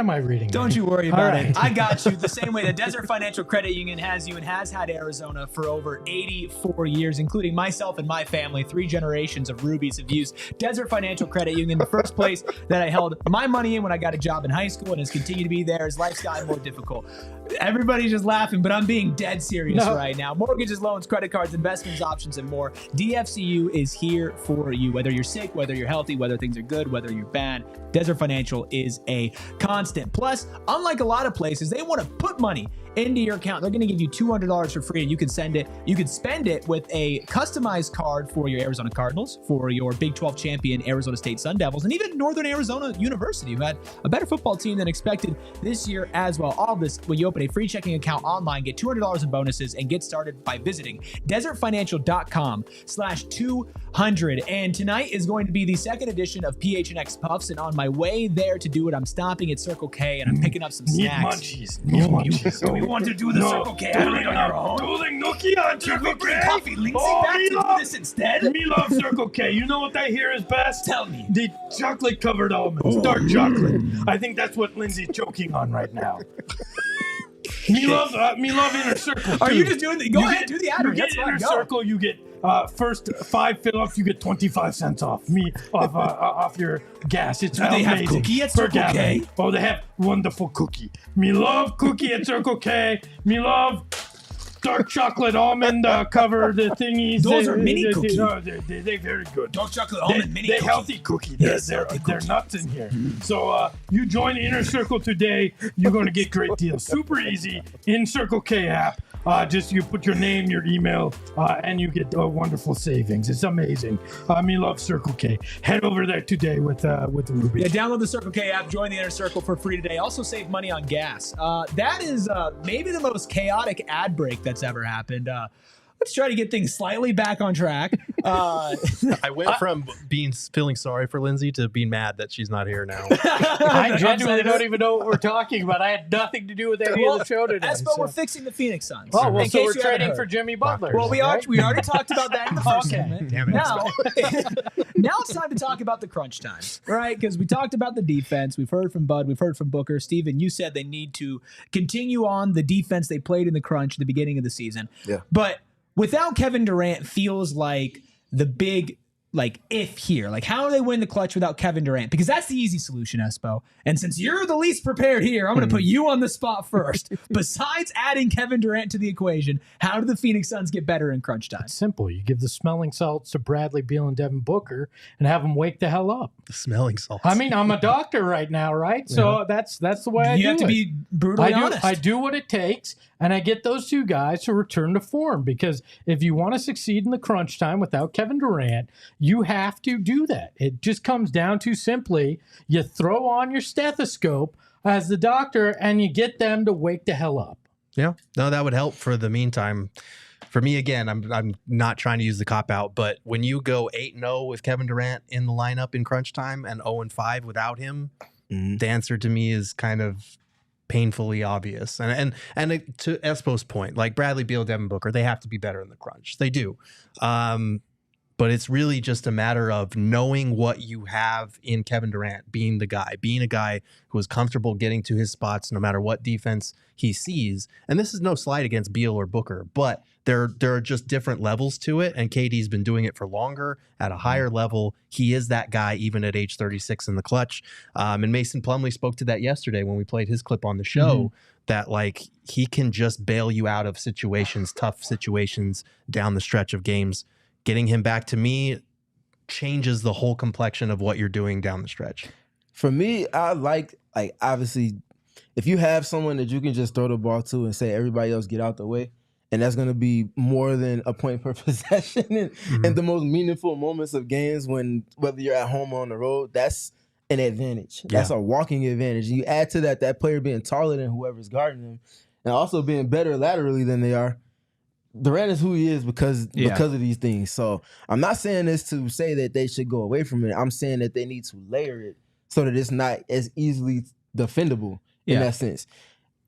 I reading? Don't you worry about All it. right. I got you. The same way the Desert Financial Credit Union has you and has had Arizona for over 84 years, including myself and my family. 3 generations of Rubies have used Desert Financial Credit Union, the first place that I held my money in when I got a job in high school, and has continued to be there as life's gotten more difficult. Everybody's just laughing, but I'm being dead serious right now. Mortgages, loans, credit cards, investments, options, and more. DFCU is here for you. Whether you're sick, whether you're healthy, whether things are good, whether you're bad, Desert Financial is a constant. Plus, unlike a lot of places, they want to put money into your account. They're going to give you $200 for free, and you can spend it with a customized card for your Arizona Cardinals, for your Big 12 champion Arizona State Sun Devils, and even Northern Arizona University, who had a better football team than expected this year as well. All this when you open a free checking account online, get $200 in bonuses, and get started by visiting desertfinancial.com/200. And tonight is going to be the second edition of PHNX Puffs, and on my way there to do it, I'm stopping at Circle K and I'm picking up some snacks. Do we want to do the Circle K on your own? Do the Nokia on Circle K. Coffee Lindsay back to do this instead? Me love Circle K. You know what I hear is best? Tell me. The chocolate covered almonds, dark chocolate. I think that's what Lindsay's choking on right now. Me love Inner Circle. Are too. you just doing the? Go ahead, do the ad. You get That's fine. Inner Go. Circle. You get first 5 fill-ups. You get 25 cents off. Off your gas. It's they have amazing. cookie at Per Circle gallon. K? Oh, they have wonderful cookie. Me love cookie at Circle K. Me love dark chocolate almond covered thingies. Those are mini cookies. They're very good. Dark chocolate almond mini They're cookie. healthy cookie. Yes, they're healthy cookie. nuts in here. So you join the Inner Circle today. You're going to get great deals. Super easy in Circle K app. Just you put your name, your email, and you get wonderful savings. It's amazing. Me love Circle K. Head over there today with Ruby. Yeah, download the Circle K app, join the Inner Circle for free today. Also save money on gas. That is maybe the most chaotic ad break that's ever happened. Let's try to get things slightly back on track. I went from feeling sorry for Lindsay to being mad that she's not here now. I genuinely don't even know what we're talking about. I had nothing to do with any of the show today. But we're fixing the Phoenix Suns. Oh, well, In so case we're you haven't trading heard. for Jimmy Butler. Well, we already talked about that in the first segment. Damn it. Now it's time to talk about the crunch time, right? Because we talked about the defense. We've heard from Bud. We've heard from Booker. Steven, you said they need to continue on the defense they played in the crunch at the beginning of the season. Yeah. But without Kevin Durant feels like the big if here. Like, how do they win the clutch without Kevin Durant? Because that's the easy solution, Espo. And since you're the least prepared here, I'm going to put you on the spot first. Besides adding Kevin Durant to the equation, how do the Phoenix Suns get better in crunch time? It's simple. You give the smelling salts to Bradley Beal and Devin Booker and have them wake the hell up. The smelling salts. I mean, I'm a doctor right now, right? So that's the way I do it. You have to be brutally honest. I do what it takes, and I get those two guys to return to form, because if you want to succeed in the crunch time without Kevin Durant, you have to do that. It just comes down to simply you throw on your stethoscope as the doctor and you get them to wake the hell up. Yeah, no, that would help for the meantime. For me, again, I'm not trying to use the cop out, but when you go 8-0 with Kevin Durant in the lineup in crunch time and 0-5 without him, the answer to me is kind of painfully obvious. And to Espo's point, like Bradley Beal, Devin Booker, they have to be better in the crunch. They do. But it's really just a matter of knowing what you have in Kevin Durant, being a guy who is comfortable getting to his spots no matter what defense he sees. And this is no slight against Beal or Booker, but there are just different levels to it. And KD's been doing it for longer at a higher level. He is that guy even at age 36 in the clutch. And Mason Plumlee spoke to that yesterday when we played his clip on the show, that like he can just bail you out of situations, tough situations down the stretch of games. Getting him back to me changes the whole complexion of what you're doing down the stretch. For me, I like obviously, if you have someone that you can just throw the ball to and say everybody else get out the way, and that's going to be more than a point per possession in the most meaningful moments of games, when whether you're at home or on the road, that's an advantage. That's a walking advantage. You add to that player being taller than whoever's guarding them and also being better laterally than they are. Durant is who he is because of these things. So I'm not saying this to say that they should go away from it. I'm saying that they need to layer it so that it's not as easily defendable in that sense.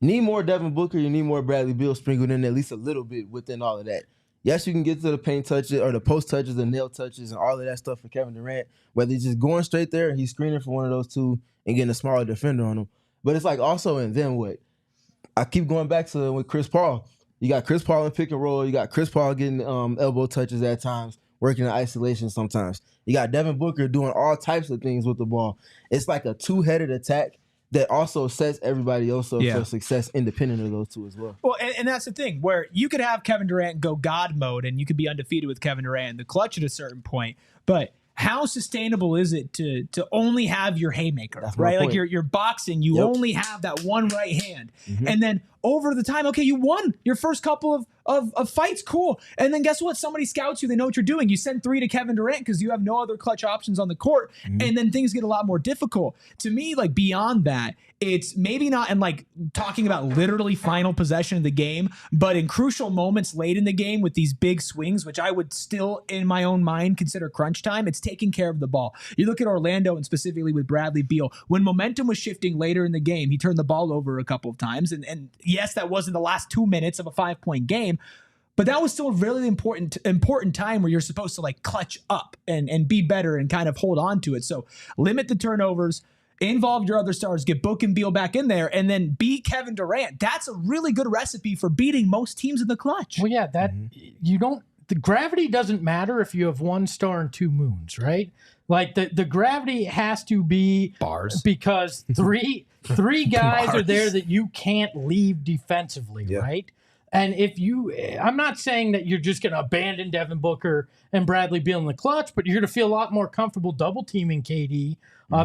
Need more Devin Booker, you need more Bradley Beal sprinkled in at least a little bit within all of that. Yes, you can get to the paint touches or the post touches, the nail touches, and all of that stuff for Kevin Durant. Whether he's just going straight there and he's screening for one of those two and getting a smaller defender on him. But it's like also in then what? I keep going back to with Chris Paul. You got Chris Paul in pick and roll. You got Chris Paul getting elbow touches at times, working in isolation sometimes. You got Devin Booker doing all types of things with the ball. It's like a two-headed attack that also sets everybody else up for success independent of those two as well. Well, and that's the thing, where you could have Kevin Durant go God mode and you could be undefeated with Kevin Durant in the clutch at a certain point, but how sustainable is it to only have your haymaker, right? Like you're boxing, you only have that one right hand. And then over the time, okay, you won your first couple of fights, cool. And then guess what? Somebody scouts you, they know what you're doing. You send 3 to Kevin Durant because you have no other clutch options on the court. And then things get a lot more difficult. To me, like beyond that, it's maybe not in like talking about literally final possession of the game, but in crucial moments late in the game with these big swings, which I would still in my own mind consider crunch time, it's taking care of the ball. You look at Orlando and specifically with Bradley Beal, when momentum was shifting later in the game, he turned the ball over a couple of times. And yes, that wasn't the last 2 minutes of a 5-point game, but that was still a really important time where you're supposed to like clutch up and be better and kind of hold on to it. So limit the turnovers, involve your other stars, get Book and Beal back in there, and then beat Kevin Durant. That's a really good recipe for beating most teams in the clutch. Well, yeah, that you don't. The gravity doesn't matter if you have 1 star and 2 moons, right? Like the gravity has to be bars because three guys are there that you can't leave defensively, right? And if you, I'm not saying that you're just going to abandon Devin Booker and Bradley Beal in the clutch, but you're going to feel a lot more comfortable double teaming KD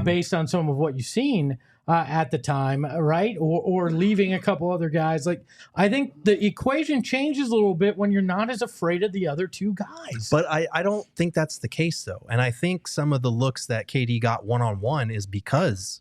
based on some of what you've seen at the time, right? Or leaving a couple other guys. Like, I think the equation changes a little bit when you're not as afraid of the other 2 guys. But I don't think that's the case, though. And I think some of the looks that KD got one-on-one is because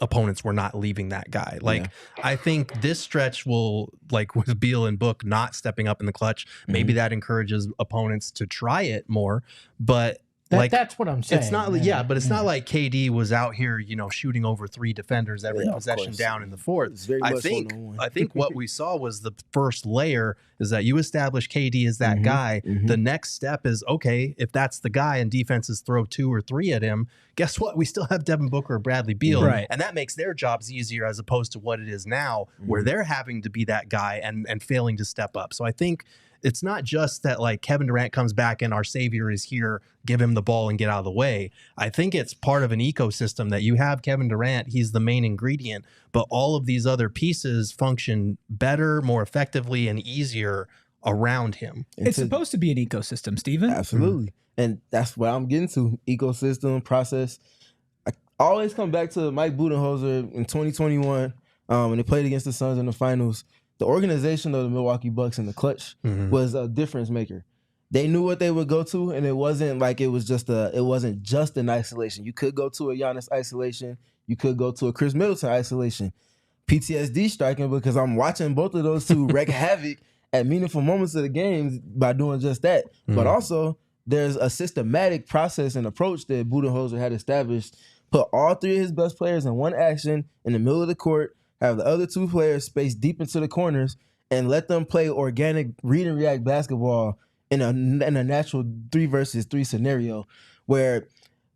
opponents were not leaving that guy. Like, I think this stretch will, like with Beal and Book not stepping up in the clutch, maybe that encourages opponents to try it more. But that's what I'm saying. It's not, but it's not like KD was out here, shooting over 3 defenders every possession down in the fourth. I think what we saw was the first layer is that you establish KD as that guy. The next step is, okay, if that's the guy and defenses throw 2 or 3 at him, guess what? We still have Devin Booker or Bradley Beal. Right. And that makes their jobs easier as opposed to what it is now, where they're having to be that guy and failing to step up. So I think it's not just that like Kevin Durant comes back and our savior is here, give him the ball and get out of the way. I think it's part of an ecosystem that you have Kevin Durant, he's the main ingredient, but all of these other pieces function better, more effectively, and easier around him. It's supposed to be an ecosystem, Steven. Absolutely. And that's what I'm getting to, ecosystem, process. I always come back to Mike Budenholzer in 2021 when they played against the Suns in the finals. The organization of the Milwaukee Bucks in the clutch was a difference maker. They knew what they would go to, and it wasn't just an isolation. You could go to a Giannis isolation. You could go to a Chris Middleton isolation. PTSD striking because I'm watching both of those two wreak havoc at meaningful moments of the games by doing just that. But also, there's a systematic process and approach that Budenholzer had established. Put all 3 of his best players in one action in the middle of the court, have the other 2 players spaced deep into the corners, and let them play organic read and react basketball in a natural 3 versus 3 scenario where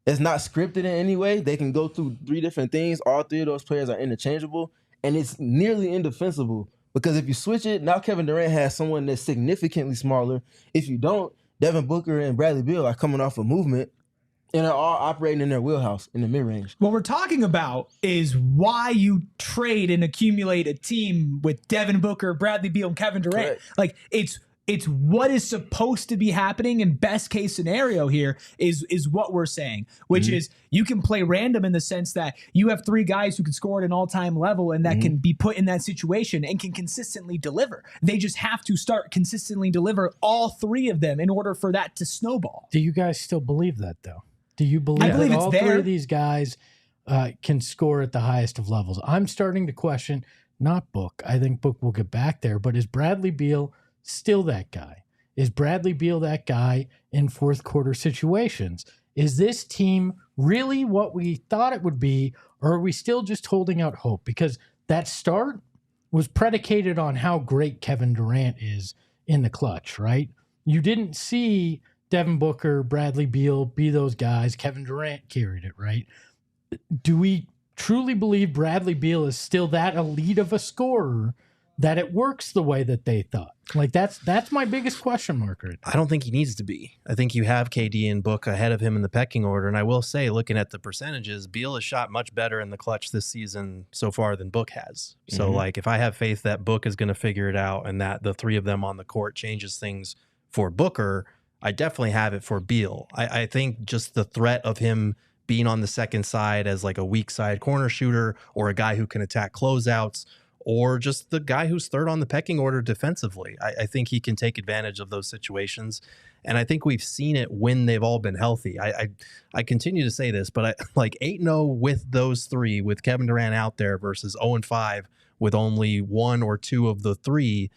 it's not scripted in any way. They can go through 3 different things. All 3 of those players are interchangeable, and it's nearly indefensible because if you switch it, now Kevin Durant has someone that's significantly smaller. If you don't, Devin Booker and Bradley Beal are coming off a movement and are all operating in their wheelhouse in the mid-range. What we're talking about is why you trade and accumulate a team with Devin Booker, Bradley Beal, and Kevin Durant. Correct. Like, it's what is supposed to be happening, and best case scenario here is what we're saying, which is you can play random in the sense that you have 3 guys who can score at an all-time level and that can be put in that situation and can consistently deliver. They just have to start consistently deliver all 3 of them in order for that to snowball. Do you guys still believe that, though? Do you believe that all 3 of these guys can score at the highest of levels? I'm starting to question, not Book. I think Book will get back there, but is Bradley Beal still that guy? Is Bradley Beal that guy in fourth quarter situations? Is this team really what we thought it would be, or are we still just holding out hope? Because that start was predicated on how great Kevin Durant is in the clutch, right? You didn't see Devin Booker, Bradley Beal be those guys. Kevin Durant carried it, right? Do we truly believe Bradley Beal is still that elite of a scorer that it works the way that they thought? Like that's my biggest question mark right now. I don't think he needs to be. I think you have KD and Book ahead of him in the pecking order. And I will say, looking at the percentages, Beal has shot much better in the clutch this season so far than Book has. So like if I have faith that Book is going to figure it out and that the three of them on the court changes things for Booker, I definitely have it for Beal. I think just the threat of him being on the second side as like a weak side corner shooter or a guy who can attack closeouts or just the guy who's third on the pecking order defensively. I think he can take advantage of those situations. And I think we've seen it when they've all been healthy. I continue to say this, but like 8-0 with those three, with Kevin Durant out there versus 0-5 with only one or two of the three,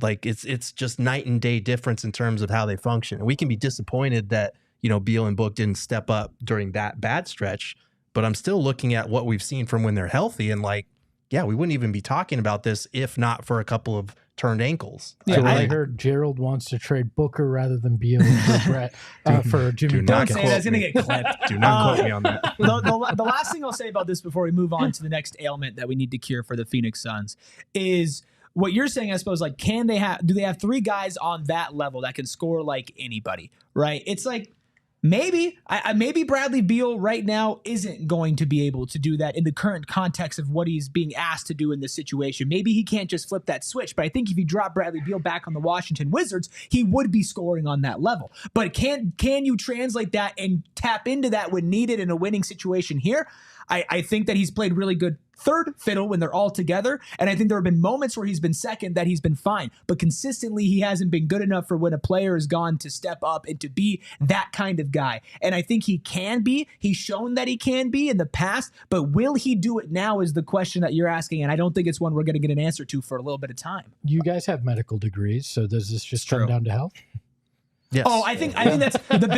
like it's just night and day difference in terms of how they function. And we can be disappointed that, Beal and Book didn't step up during that bad stretch, but I'm still looking at what we've seen from when they're healthy and like, yeah, we wouldn't even be talking about this if not for a couple of turned ankles. Yeah, I heard Gerald wants to trade Booker rather than Beal for Brett for Jimmy Butler. That's going to get clipped. Do not quote me on that. The last thing I'll say about this before we move on to the next ailment that we need to cure for the Phoenix Suns is what you're saying, I suppose, like, do they have three guys on that level that can score like anybody, right? It's like, maybe Bradley Beal right now isn't going to be able to do that in the current context of what he's being asked to do in this situation. Maybe he can't just flip that switch, but I think if you drop Bradley Beal back on the Washington Wizards, he would be scoring on that level. But can you translate that and tap into that when needed in a winning situation here? I think that he's played really good third fiddle when they're all together. And I think there have been moments where he's been second that he's been fine. But consistently, he hasn't been good enough for when a player has gone to step up and to be that kind of guy. And I think he can be. He's shown that he can be in the past. But will he do it now is the question that you're asking. And I don't think it's one we're going to get an answer to for a little bit of time. You guys have medical degrees. So does this just come down to health? Yes. Oh, I think that's the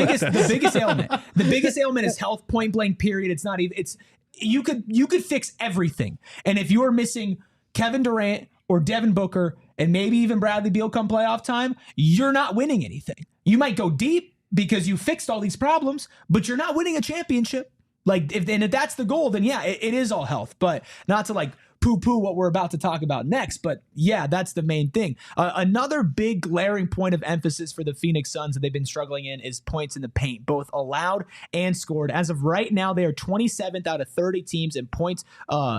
biggest ailment. The biggest ailment is health, point blank, period. It's not even, you could fix everything. And if you are missing Kevin Durant or Devin Booker and maybe even Bradley Beal come playoff time, you're not winning anything. You might go deep because you fixed all these problems, but you're not winning a championship. Like if that's the goal, then yeah, it is all health, but not to like poo-poo what we're about to talk about next. But yeah, that's the main thing. Another big glaring point of emphasis for the Phoenix Suns that they've been struggling in is points in the paint, both allowed and scored. As of right now, they are 27th out of 30 teams in points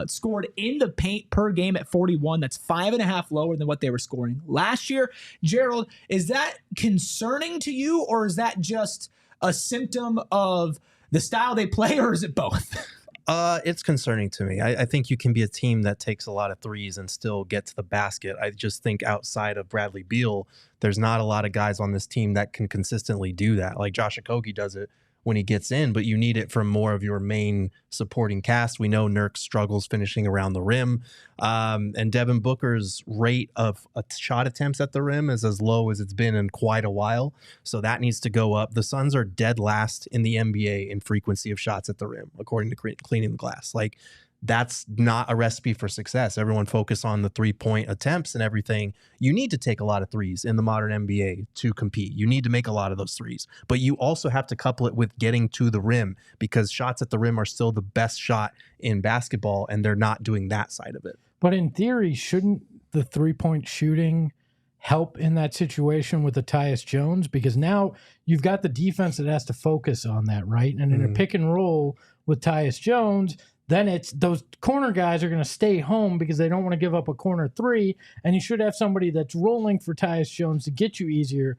scored in the paint per game at 41. That's 5.5 lower than what they were scoring last year. Gerald, is that concerning to you, or is that just a symptom of the style they play, or is it both? It's concerning to me. I think you can be a team that takes a lot of threes and still get to the basket. I just think outside of Bradley Beal, there's not a lot of guys on this team that can consistently do that. Like Josh Okogie does it when he gets in, but you need it from more of your main supporting cast. We know Nurk struggles finishing around the rim. And Devin Booker's rate of shot attempts at the rim is as low as it's been in quite a while. So that needs to go up. The Suns are dead last in the NBA in frequency of shots at the rim, according to Cleaning the Glass. Like, that's not a recipe for success. Everyone focus on the 3-point attempts and everything. You need to take a lot of threes in the modern NBA to compete. You need to make a lot of those threes, but you also have to couple it with getting to the rim, because shots at the rim are still the best shot in basketball, and they're not doing that side of it. But in theory, shouldn't the 3-point shooting help in that situation with the Tyus Jones? Because now you've got the defense that has to focus on that, right? And in a pick and roll with Tyus Jones, then it's those corner guys are going to stay home because they don't want to give up a corner three, and you should have somebody that's rolling for Tyus Jones to get you easier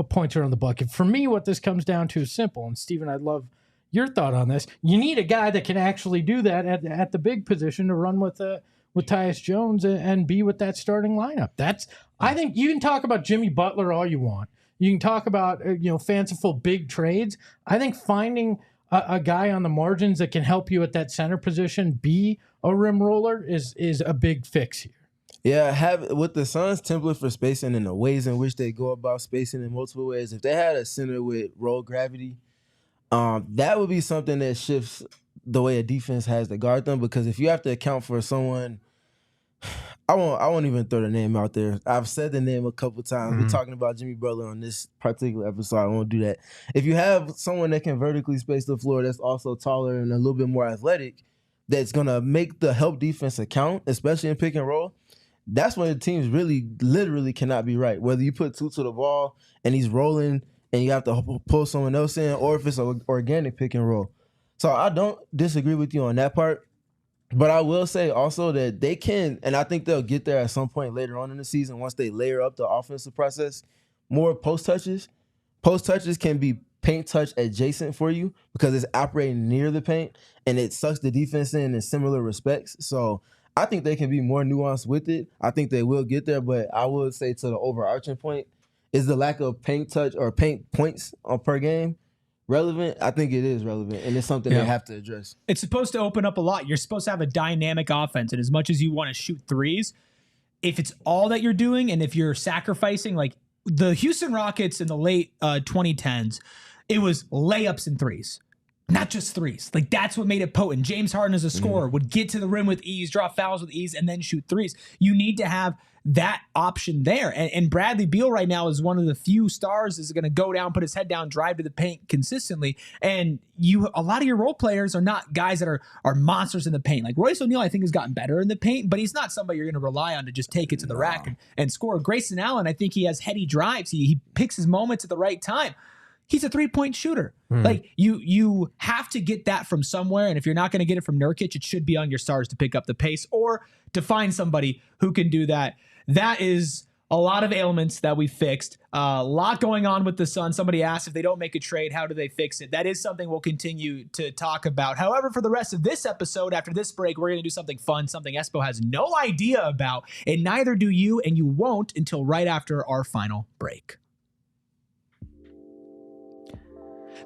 points around the bucket. For me, what this comes down to is simple, and Steven, I'd love your thought on this. You need a guy that can actually do that at the big position to run with Tyus Jones and be with that starting lineup. I think you can talk about Jimmy Butler all you want. You can talk about fanciful big trades. I think finding a guy on the margins that can help you at that center position be a rim roller is a big fix here. Yeah, with the Suns' template for spacing and the ways in which they go about spacing in multiple ways, if they had a center with roll gravity, that would be something that shifts the way a defense has to guard them. Because if you have to account for someone, I won't even throw the name out there. I've said the name a couple times. We're talking about Jimmy Butler on this particular episode. I won't do that. If you have someone that can vertically space the floor that's also taller and a little bit more athletic, that's going to make the help defense account, especially in pick and roll, that's when the teams really literally cannot be right. Whether you put two to the ball and he's rolling and you have to pull someone else in, or if it's an organic pick and roll. So I don't disagree with you on that part. But I will say also that they can, and I think they'll get there at some point later on in the season once they layer up the offensive process, more post touches. Post touches can be paint touch adjacent for you because it's operating near the paint and it sucks the defense in similar respects. So I think they can be more nuanced with it. I think they will get there, but I would say to the overarching point, is the lack of paint touch or paint points per game relevant? I think it is relevant, and it's something they have to address. It's supposed to open up a lot. You're supposed to have a dynamic offense, and as much as you want to shoot threes, if it's all that you're doing, and if you're sacrificing, like the Houston Rockets in the late 2010s, it was layups and threes, not just threes. Like that's what made it potent. James Harden as a scorer would get to the rim with ease, draw fouls with ease, and then shoot threes. You need to have that option there. And Bradley Beal right now is one of the few stars is going to go down, put his head down, drive to the paint consistently. And a lot of your role players are not guys that are monsters in the paint. Like Royce O'Neal, I think, has gotten better in the paint, but he's not somebody you're going to rely on to just take it to the rack and score. Grayson Allen, I think he has heady drives. He picks his moments at the right time. He's a 3-point shooter. Like you have to get that from somewhere. And if you're not going to get it from Nurkic, it should be on your stars to pick up the pace or to find somebody who can do that. That is a lot of ailments that we fixed. A lot going on with the Suns. Somebody asked if they don't make a trade, how do they fix it? That is something we'll continue to talk about. However, for the rest of this episode, after this break, we're going to do something fun, something Espo has no idea about, and neither do you, and you won't until right after our final break.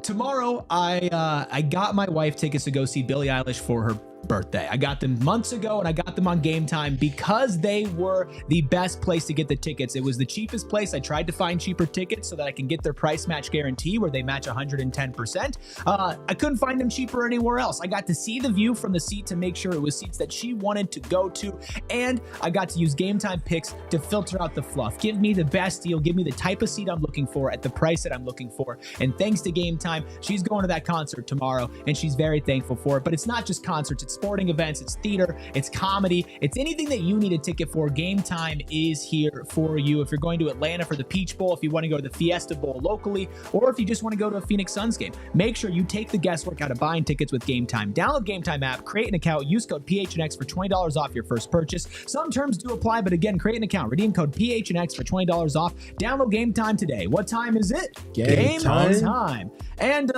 Tomorrow, I got my wife tickets to go see Billie Eilish for her birthday. I got them months ago and I got them on Game Time because they were the best place to get the tickets. It was the cheapest place. I tried to find cheaper tickets so that I can get their price match guarantee where they match 110%. I couldn't find them cheaper anywhere else. I got to see the view from the seat to make sure it was seats that she wanted to go to, and I got to use Game Time picks to filter out the fluff. Give me the best deal. Give me the type of seat I'm looking for at the price that I'm looking for. And thanks to Game Time, she's going to that concert tomorrow and she's very thankful for it. But it's not just concerts, it's sporting events, it's theater, it's comedy, it's anything that you need a ticket for. Game Time is here for you. If you're going to Atlanta for the Peach Bowl, if you want to go to the Fiesta Bowl locally, or if you just want to go to a Phoenix Suns game, make sure you take the guesswork out of buying tickets with Game Time. Download Game Time app, create an account, use code PHNX for $20 off your first purchase. Some terms do apply, but again, create an account, redeem code PHNX for $20 off. Download Game Time today. What time is it? Game time. And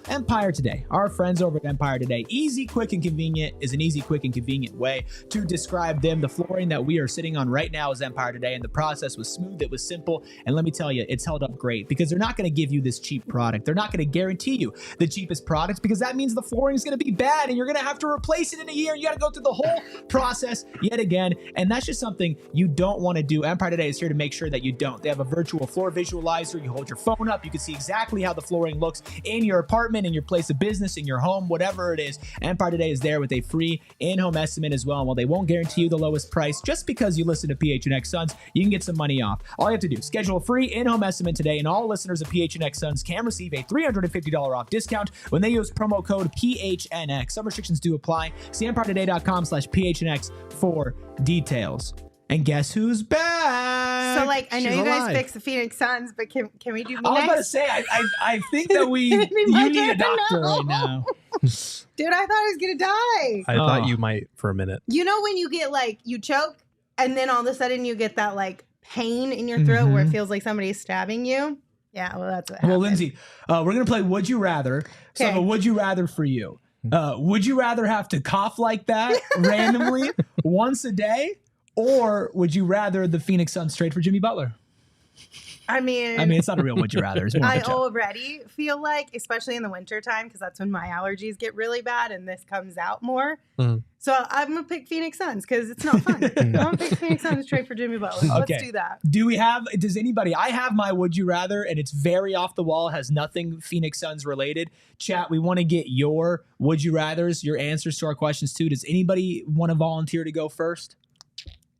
Empire Today, our friends over at Empire Today. Easy, quick, and convenient is an easy, quick, and convenient way to describe them. The flooring that we are sitting on right now is Empire Today, and the process was smooth, it was simple, and let me tell you, it's held up great because they're not going to give you this cheap product. They're not going to guarantee you the cheapest products because that means the flooring is going to be bad and you're going to have to replace it in a year. You got to go through the whole process yet again, and that's just something you don't want to do. Empire Today is here to make sure that you don't. They have a virtual floor visualizer. You hold your phone up, you can see exactly how the flooring looks in your apartment, in your place of business, in your home, whatever it is. Empire Today is there with a free in-home estimate as well. And while they won't guarantee you the lowest price, just because you listen to PHNX Suns, you can get some money off. All you have to do, schedule a free in-home estimate today, and all listeners of PHNX Suns can receive a $350 off discount when they use promo code PHNX. Some restrictions do apply. See EmpireToday.com/PHNX for details. And guess who's back? So, like, I know She's you guys alive. fixed the Phoenix Suns, but can we do me I was next? about to say, I think that you need a doctor right now. Dude, I thought I was going to die. I thought you might for a minute. You know when you get, like, you choke, and then all of a sudden you get that, like, pain in your throat where it feels like somebody's stabbing you? Yeah, well, that's what happened. Well, Lindsay, we're going to play Would You Rather. So I have a Would You Rather for you. Would you rather have to cough like that randomly once a day? Or would you rather the Phoenix Suns trade for Jimmy Butler? I mean, it's not a real would you rather. It's more of I a joke. already feel like, especially in the winter time, because that's when my allergies get really bad and this comes out more. Mhm. So I'm going to pick Phoenix Suns because it's not fun. I'm going to pick Phoenix Suns to trade for Jimmy Butler. Okay. Let's do that. Does anybody, I have my would you rather, and it's very off the wall, has nothing Phoenix Suns related. Chat, we want to get your would you rathers, your answers to our questions too. Does anybody want to volunteer to go first?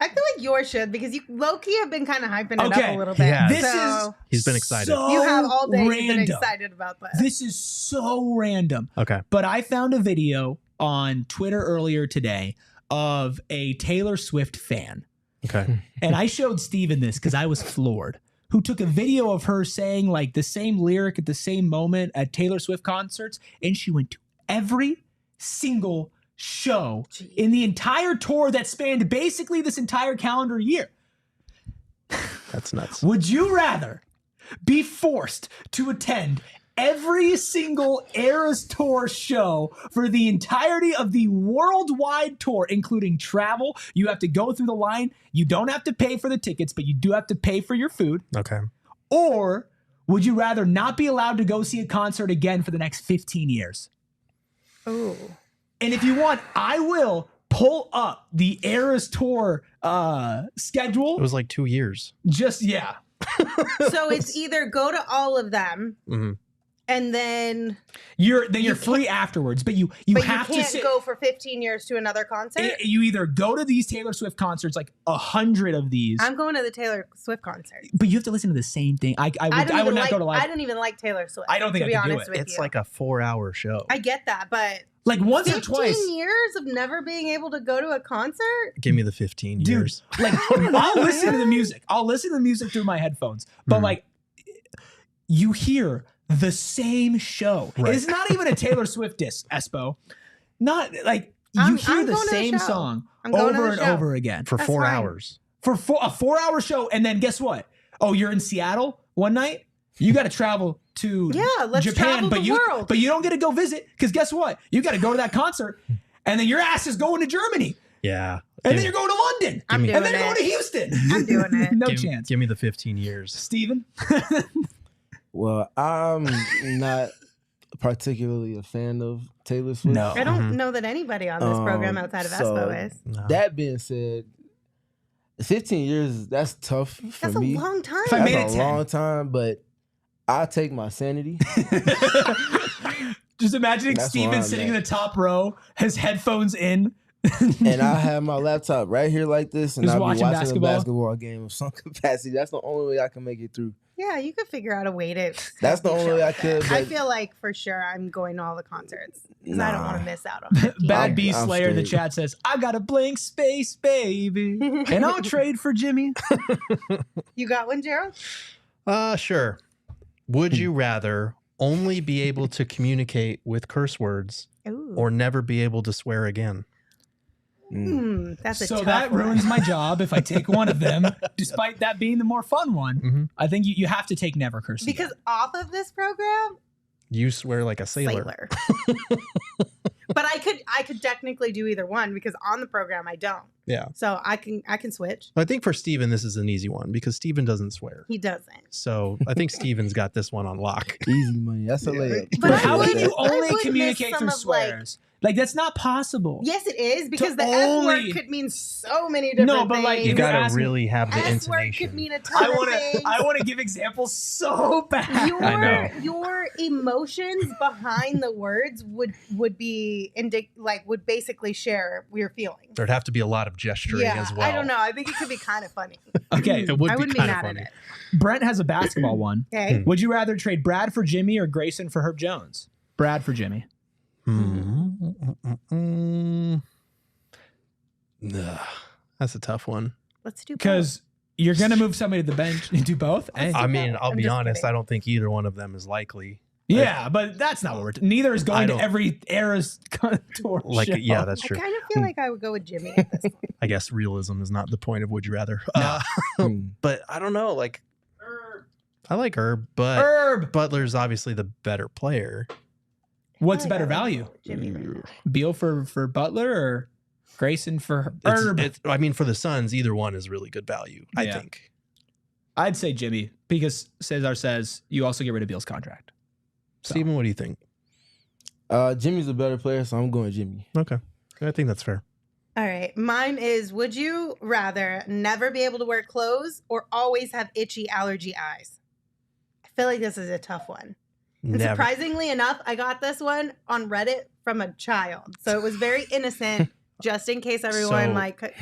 I feel like yours should because you low-key have been kind of hyping it Okay. up a little bit. Yeah. This So is He's been excited. so you have all day random. been excited about this. This is so random. Okay. But I found a video on Twitter earlier today of a Taylor Swift fan. Okay. And I showed Steven this because I was floored. Who took a video of her saying like the same lyric at the same moment at Taylor Swift concerts, and she went to every single show in the entire tour that spanned basically this entire calendar year. That's nuts. Would you rather be forced to attend every single Eras Tour show for the entirety of the worldwide tour, including travel? You have to go through the line. You don't have to pay for the tickets, but you do have to pay for your food. Okay. Or would you rather not be allowed to go see a concert again for the next 15 years? Ooh. And if you want, I will pull up the Eras Tour schedule. It was like 2 years. Yeah. So it's either go to all of them Mhm. and then You're free afterwards, but you but have you to can't sit. go for 15 years to another concert. You either go to these Taylor Swift concerts, like 100 of these, I'm going to the Taylor Swift concert. but you have to listen to the same thing. I would not go to live. I don't even like Taylor Swift. I don't think to be I could do honest it. with It's you. like a 4-hour show. I get that, but Like once or 15 twice. years of never being able to go to a concert. Give me the 15 Dude, years. like I'll listen to the music. I'll listen to the music through my headphones. But Mhm. like you hear the same show. Right. It's not even a Taylor Swift disc, Espo. Not like you I'm hear the going to the same show. song I'm going to over the and show. over again For That's 4 fine. hours. for a 4-hour show. And then guess what? Oh, you're in Seattle one night. You got to travel to Yeah, let's Japan, travel but the you world. but you don't get to go visit because guess what? You got to go to that concert, and then your ass is going to Germany, Yeah. and then Give- you're going to London, I'm doing and then you're it. going to Houston. I'm doing it. No give, chance. Give me the 15 years. Steven? Well, I'm not particularly a fan of Taylor Swift. No. I don't know that anybody on this program outside of so Espo is. No. That being said, 15 years, that's tough for That's a me. long time. If I made That's it a 10. long time, but I'll take my sanity. Just imagining That's where Steven I'm sitting at. in the top row, his headphones in. And I have my laptop right here like this, and Just I'll be watching watching basketball? a basketball game of some capacity. That's the only way I can make it through. Yeah, you could figure out a way to. That's the only way I could. I But feel like for sure I'm going to all the concerts because I don't Nah. want to miss out on 15 Bad I'm- B I'm Slayer in the straight. chat says, I got a blank space, baby. And I'll trade for Jimmy. You got one, Gerald? Sure. Would you rather only be able to communicate with curse words Ooh. or never be able to swear again? That's a So tough that one. ruins my job if I take one of them, despite that being the more fun one. Mhm. I think you have to take never curse again. Because off of this program, You swear like a sailor. But I could technically do either one because on the program I don't. Yeah. So I can switch. I think for Steven, this is an easy one because Steven doesn't swear. He doesn't. So I think Steven's got this one on lock. easy money. That's a layup. But I how would- can you I only would miss communicate some through of, like- swears? Like, that's not possible. Yes, it is because To the F only- word could mean so many different No, but, things. like, You You're got to asking- really have the S word could intonation. mean a ton of things. I want to give examples so bad. I know. Your emotions behind the words would be would basically share your feelings. There'd have to be a lot of gesturing Yeah, as well. I don't know. I think it could be kind of funny. Okay, It would I be wouldn't be kind of mad funny. at it. Brent has a basketball one. Okay. Would you rather trade Brad for Jimmy or Grayson for Herb Jones? Brad for Jimmy. That's a tough one. Let's do both. Because you're going to move somebody to the bench and do both? Hey. I mean, I'll I'm be just honest. kidding. I don't think either one of them is likely. Yeah, but that's not what we're neither is I going to don't- every Era's tour Like, show. yeah, that's I true. kind of feel like I would go with Jimmy at this point. I guess realism is not the point of would you rather. But I don't know. Like, I like Herb, but Herb. Butler's obviously the better player. What's I better would go value? with Jimmy right now. Beal for Butler or Grayson for It's- Herb? I mean, for the Suns, either one is really good value. I Yeah. think. I'd say Jimmy. because Cesar says you also get rid of Beal's contract. So. Steven, what do you think? Jimmy's a better player, so I'm going Jimmy. Okay. I think that's fair. All right. Mine is, would you rather never be able to wear clothes or always have itchy allergy eyes? I feel like this is a tough one. And Never. surprisingly enough, I got this one on Reddit from a child. So it was very innocent, just in case everyone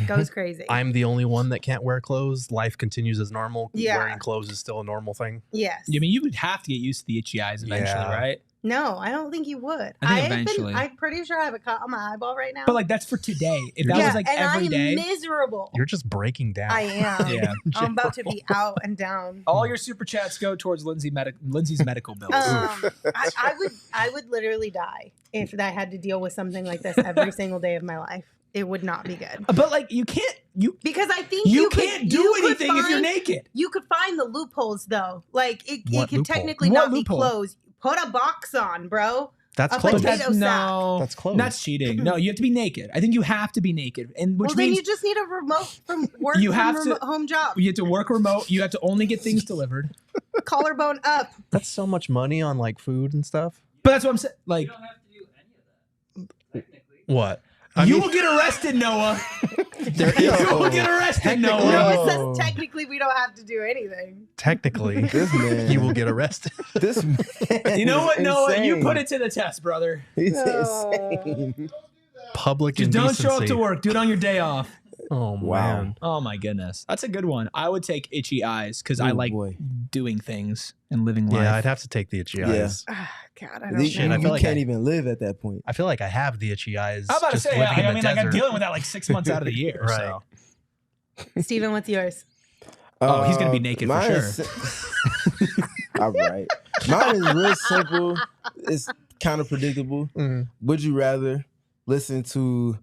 goes crazy. I'm the only one that can't wear clothes. Life continues as normal. Yeah. Wearing clothes is still a normal thing. Yes. I mean, you would have to get used to the itchy eyes eventually, Yeah. right? No, I don't think you would. I think eventually. I'm pretty sure I have a cut on my eyeball right now. But like that's for today. If that was like and every I'm day, miserable. You're just breaking down. I am. Yeah. I'm about to be out and down. all your super chats go towards Lindsay's medical bills. I would literally die if I had to deal with something like this every single day of my life. It would not be good. But like you can't Because I think you could- can't do you could anything if you're find- naked. You could find the loopholes though. Like it What could loophole? technically What not loophole? be closed. Put a box on, bro. That's A close. potato sack. No, That's close. That's cheating. No, you have to be naked. I think you have to be naked, and which Well, then means you just need a remote from work. You from have to- home job. you have to work remote. You have to only get things delivered. Collarbone up. That's so much money on like food and stuff. But that's what I'm saying. Like You don't have to do any of that. Technically. What? you will get arrested, Noah. There You is will get arrested, Noah. No, it Oh. says technically we don't have to do anything. technically This man. you will get arrested. This man. You know what, is Noah? You insane. put it to the test, brother. He's No. insane. Public Just don't show up indecency. to work. Do it on your day off. Oh Wow. man. Oh my goodness, that's a good one. I would take itchy eyes because I Oh, like boy. doing things and living life. Yeah, I'd have to take the itchy eyes. Ah, God, I You, don't Shit, know. I feel like can't even live at that point. I feel like I have the itchy eyes. I'm about to just say, living in I the mean, like I'm desert. dealing with that like 6 months out of the year. Right. So. Steven, what's yours? Oh, he's gonna be naked for mine sure. is- All right. Mine is real simple. It's kind of predictable. Mhm. Would you rather listen to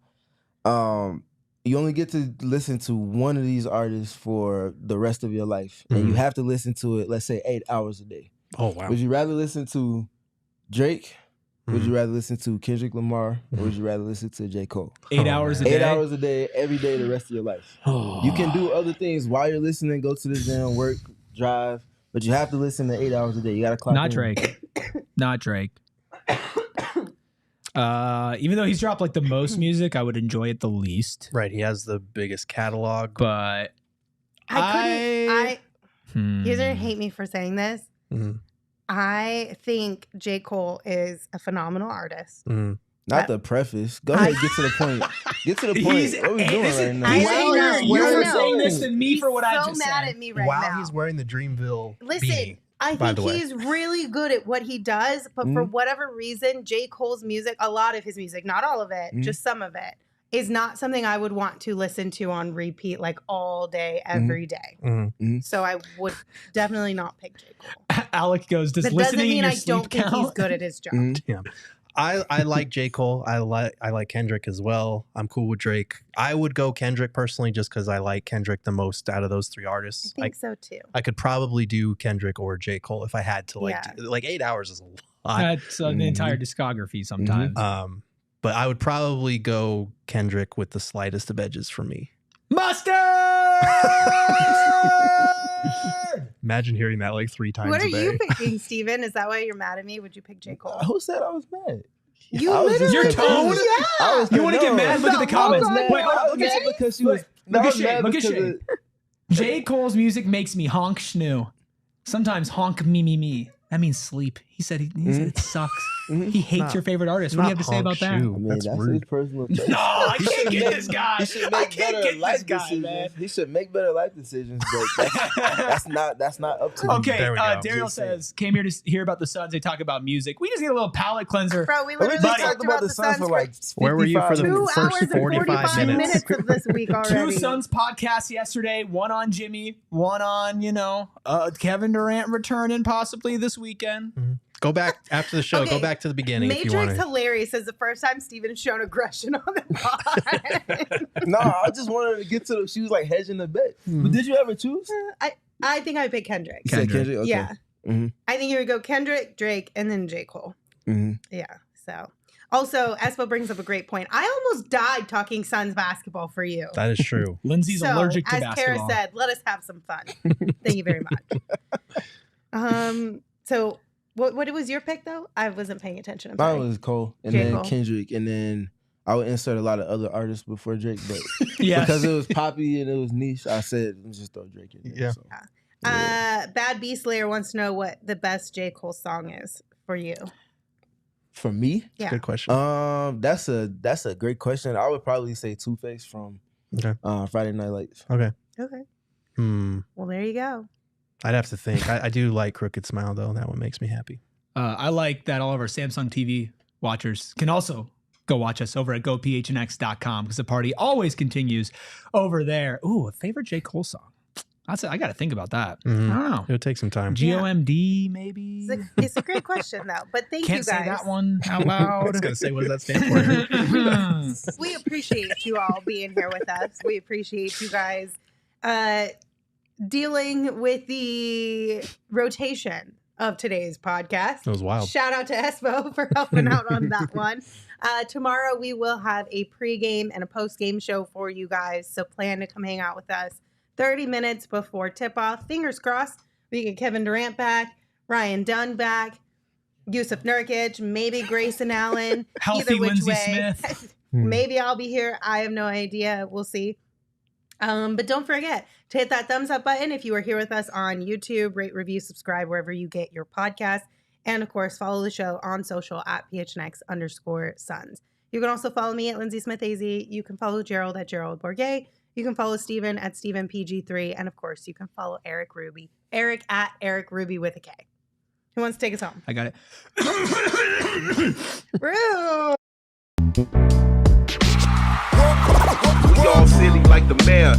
you only get to listen to one of these artists for the rest of your life. And you Mhm. have to listen to it, let's say 8 hours a day. Oh wow. Would you rather listen to Drake? Would Mhm. you rather listen to Kendrick Lamar? Or would you rather listen to J. Cole? 8 Oh, hours a man. day. 8 hours a day, every day, the rest of your life. You can do other things while you're listening, go to the gym, work, drive, but you have to listen to 8 hours a day. You got to clock Not in. Drake. Not Drake. Even though he's dropped like the most music, I would enjoy it the least. Right, he has the biggest catalog. But You're gonna Hmm. hate me for saying this. Mhm. I think J. Cole is a phenomenal artist. Mhm. Not the preface. Go ahead, get to the point. Get to the point. He's, What we doing this is- right now? he's I angry. know, You're I for know. saying this to me He's for what I so just mad said. at me right While now. he's wearing the Dreamville Listen, beanie. I by think the way. he's really good at what he does, but for whatever reason, J. Cole's music, a lot of his music, not all of it, just some of it, is not something I would want to listen to on repeat like all day, every day. Mhm. So I would definitely not pick J. Cole. Alec goes, does That doesn't listening in mean your I don't sleep think he's count? good at his job. Yeah. I like J. Cole. I like Kendrick as well. I'm cool with Drake. I would go Kendrick personally just because I like Kendrick the most out of those three artists. I think so too. I could probably do Kendrick or J. Cole if I had to. Yeah. Like 8 hours is a lot. That's an entire discography sometimes. But I would probably go Kendrick with the slightest of edges for me. Mustard! Imagine hearing that like 3 times What a are day. you picking, Steven? Is that why you're mad at me? Would you pick J. Cole? Who said I was mad? You I was just literally Your tone? confused. I was You wanna get mad? Look at the comments. I was mad, Wait, hold on, I was look at mad because she was. Look I at was mad Shay. Look at because Shay. of- J. Cole's music makes me honk schnoo. Sometimes honk me. That means sleep. He said it sucks. He hates your favorite artist. What do you have to say about that? I mean, that's his rude. personal choice. No, I He can't should get make- this guy. He should I make can't better get this life guy, decisions. man. He should make better life decisions, but that's not up to me. Okay, There we go. Daryl Just saying. says, came here to hear about the Suns. They talk about music. We just need a little palate cleanser. Bro, we But we literally just talked talked about the Suns for like 55 Where were you for the two first hours and 45 minutes? of this week already. Two Suns podcasts yesterday. One on Jimmy. One on, Kevin Durant returning possibly this weekend. Go back after the show. Okay. Go back to the beginning if you want Matrix to. Hilarious is the first time Steven's shown aggression on the pod. No, I just wanted to get to the. She was like hedging the bet. But did you ever choose? I think I would pick Kendrick. You said Kendrick? Okay. Yeah. Mhm. I think you would go Kendrick, Drake, and then J. Cole. Mhm. Yeah. So, also, Espo brings up a great point. I almost died talking Suns basketball for you. That is true. Lindsay's So, allergic to as basketball. Kara said, let us have some fun. Thank you very much. So what was your pick though? I wasn't paying attention. I'm Mine sorry. was Cole, and J. then Cole. Kendrick, and then I would insert a lot of other artists before Drake, but Yes. because it was poppy and it was niche, I said let's just throw Drake in there. Yeah. So. Bad B Slayer wants to know what the best J. Cole song is for you. For me, Yeah. Good question. that's a great question. I would probably say Two-Face from Friday Night Lights. Okay. Okay. Well, there you go. I'd have to think. I do like Crooked Smile though. That one makes me happy. I like that all of our Samsung TV watchers can also go watch us over at gophnx.com because the party always continues over there. Ooh, a favorite J. Cole song. I got to think about that. I don't know. It'll take some time. GOMD maybe? It's a great question though, but thank Can't you guys. say that one out loud. I was going to say, what does that stand for? We appreciate you all being here with us. We appreciate you guys dealing with the rotation of today's podcast. It was wild. Shout out to Espo for helping out on that one. Tomorrow we will have a pregame and a postgame show for you guys, so plan to come hang out with us 30 minutes before tip-off. Fingers crossed we get Kevin Durant back, Ryan Dunn back, Yusuf Nurkic, maybe Grayson Allen. Healthy Either which Lindsey way. Smith. Maybe I'll be here. I have no idea. We'll see. But don't forget to hit that thumbs up button if you are here with us on YouTube. Rate, review, subscribe wherever you get your podcast. And, of course, follow the show on social at PHNX_Suns. You can also follow me at Lindsay Smith AZ. You can follow Gerald at Gerald Bourget. You can follow Steven at StevenPG3. And, of course, you can follow Eric at Eric Ruby with a K. Who wants to take us home? I got it. Rude. We all silly like the mayor.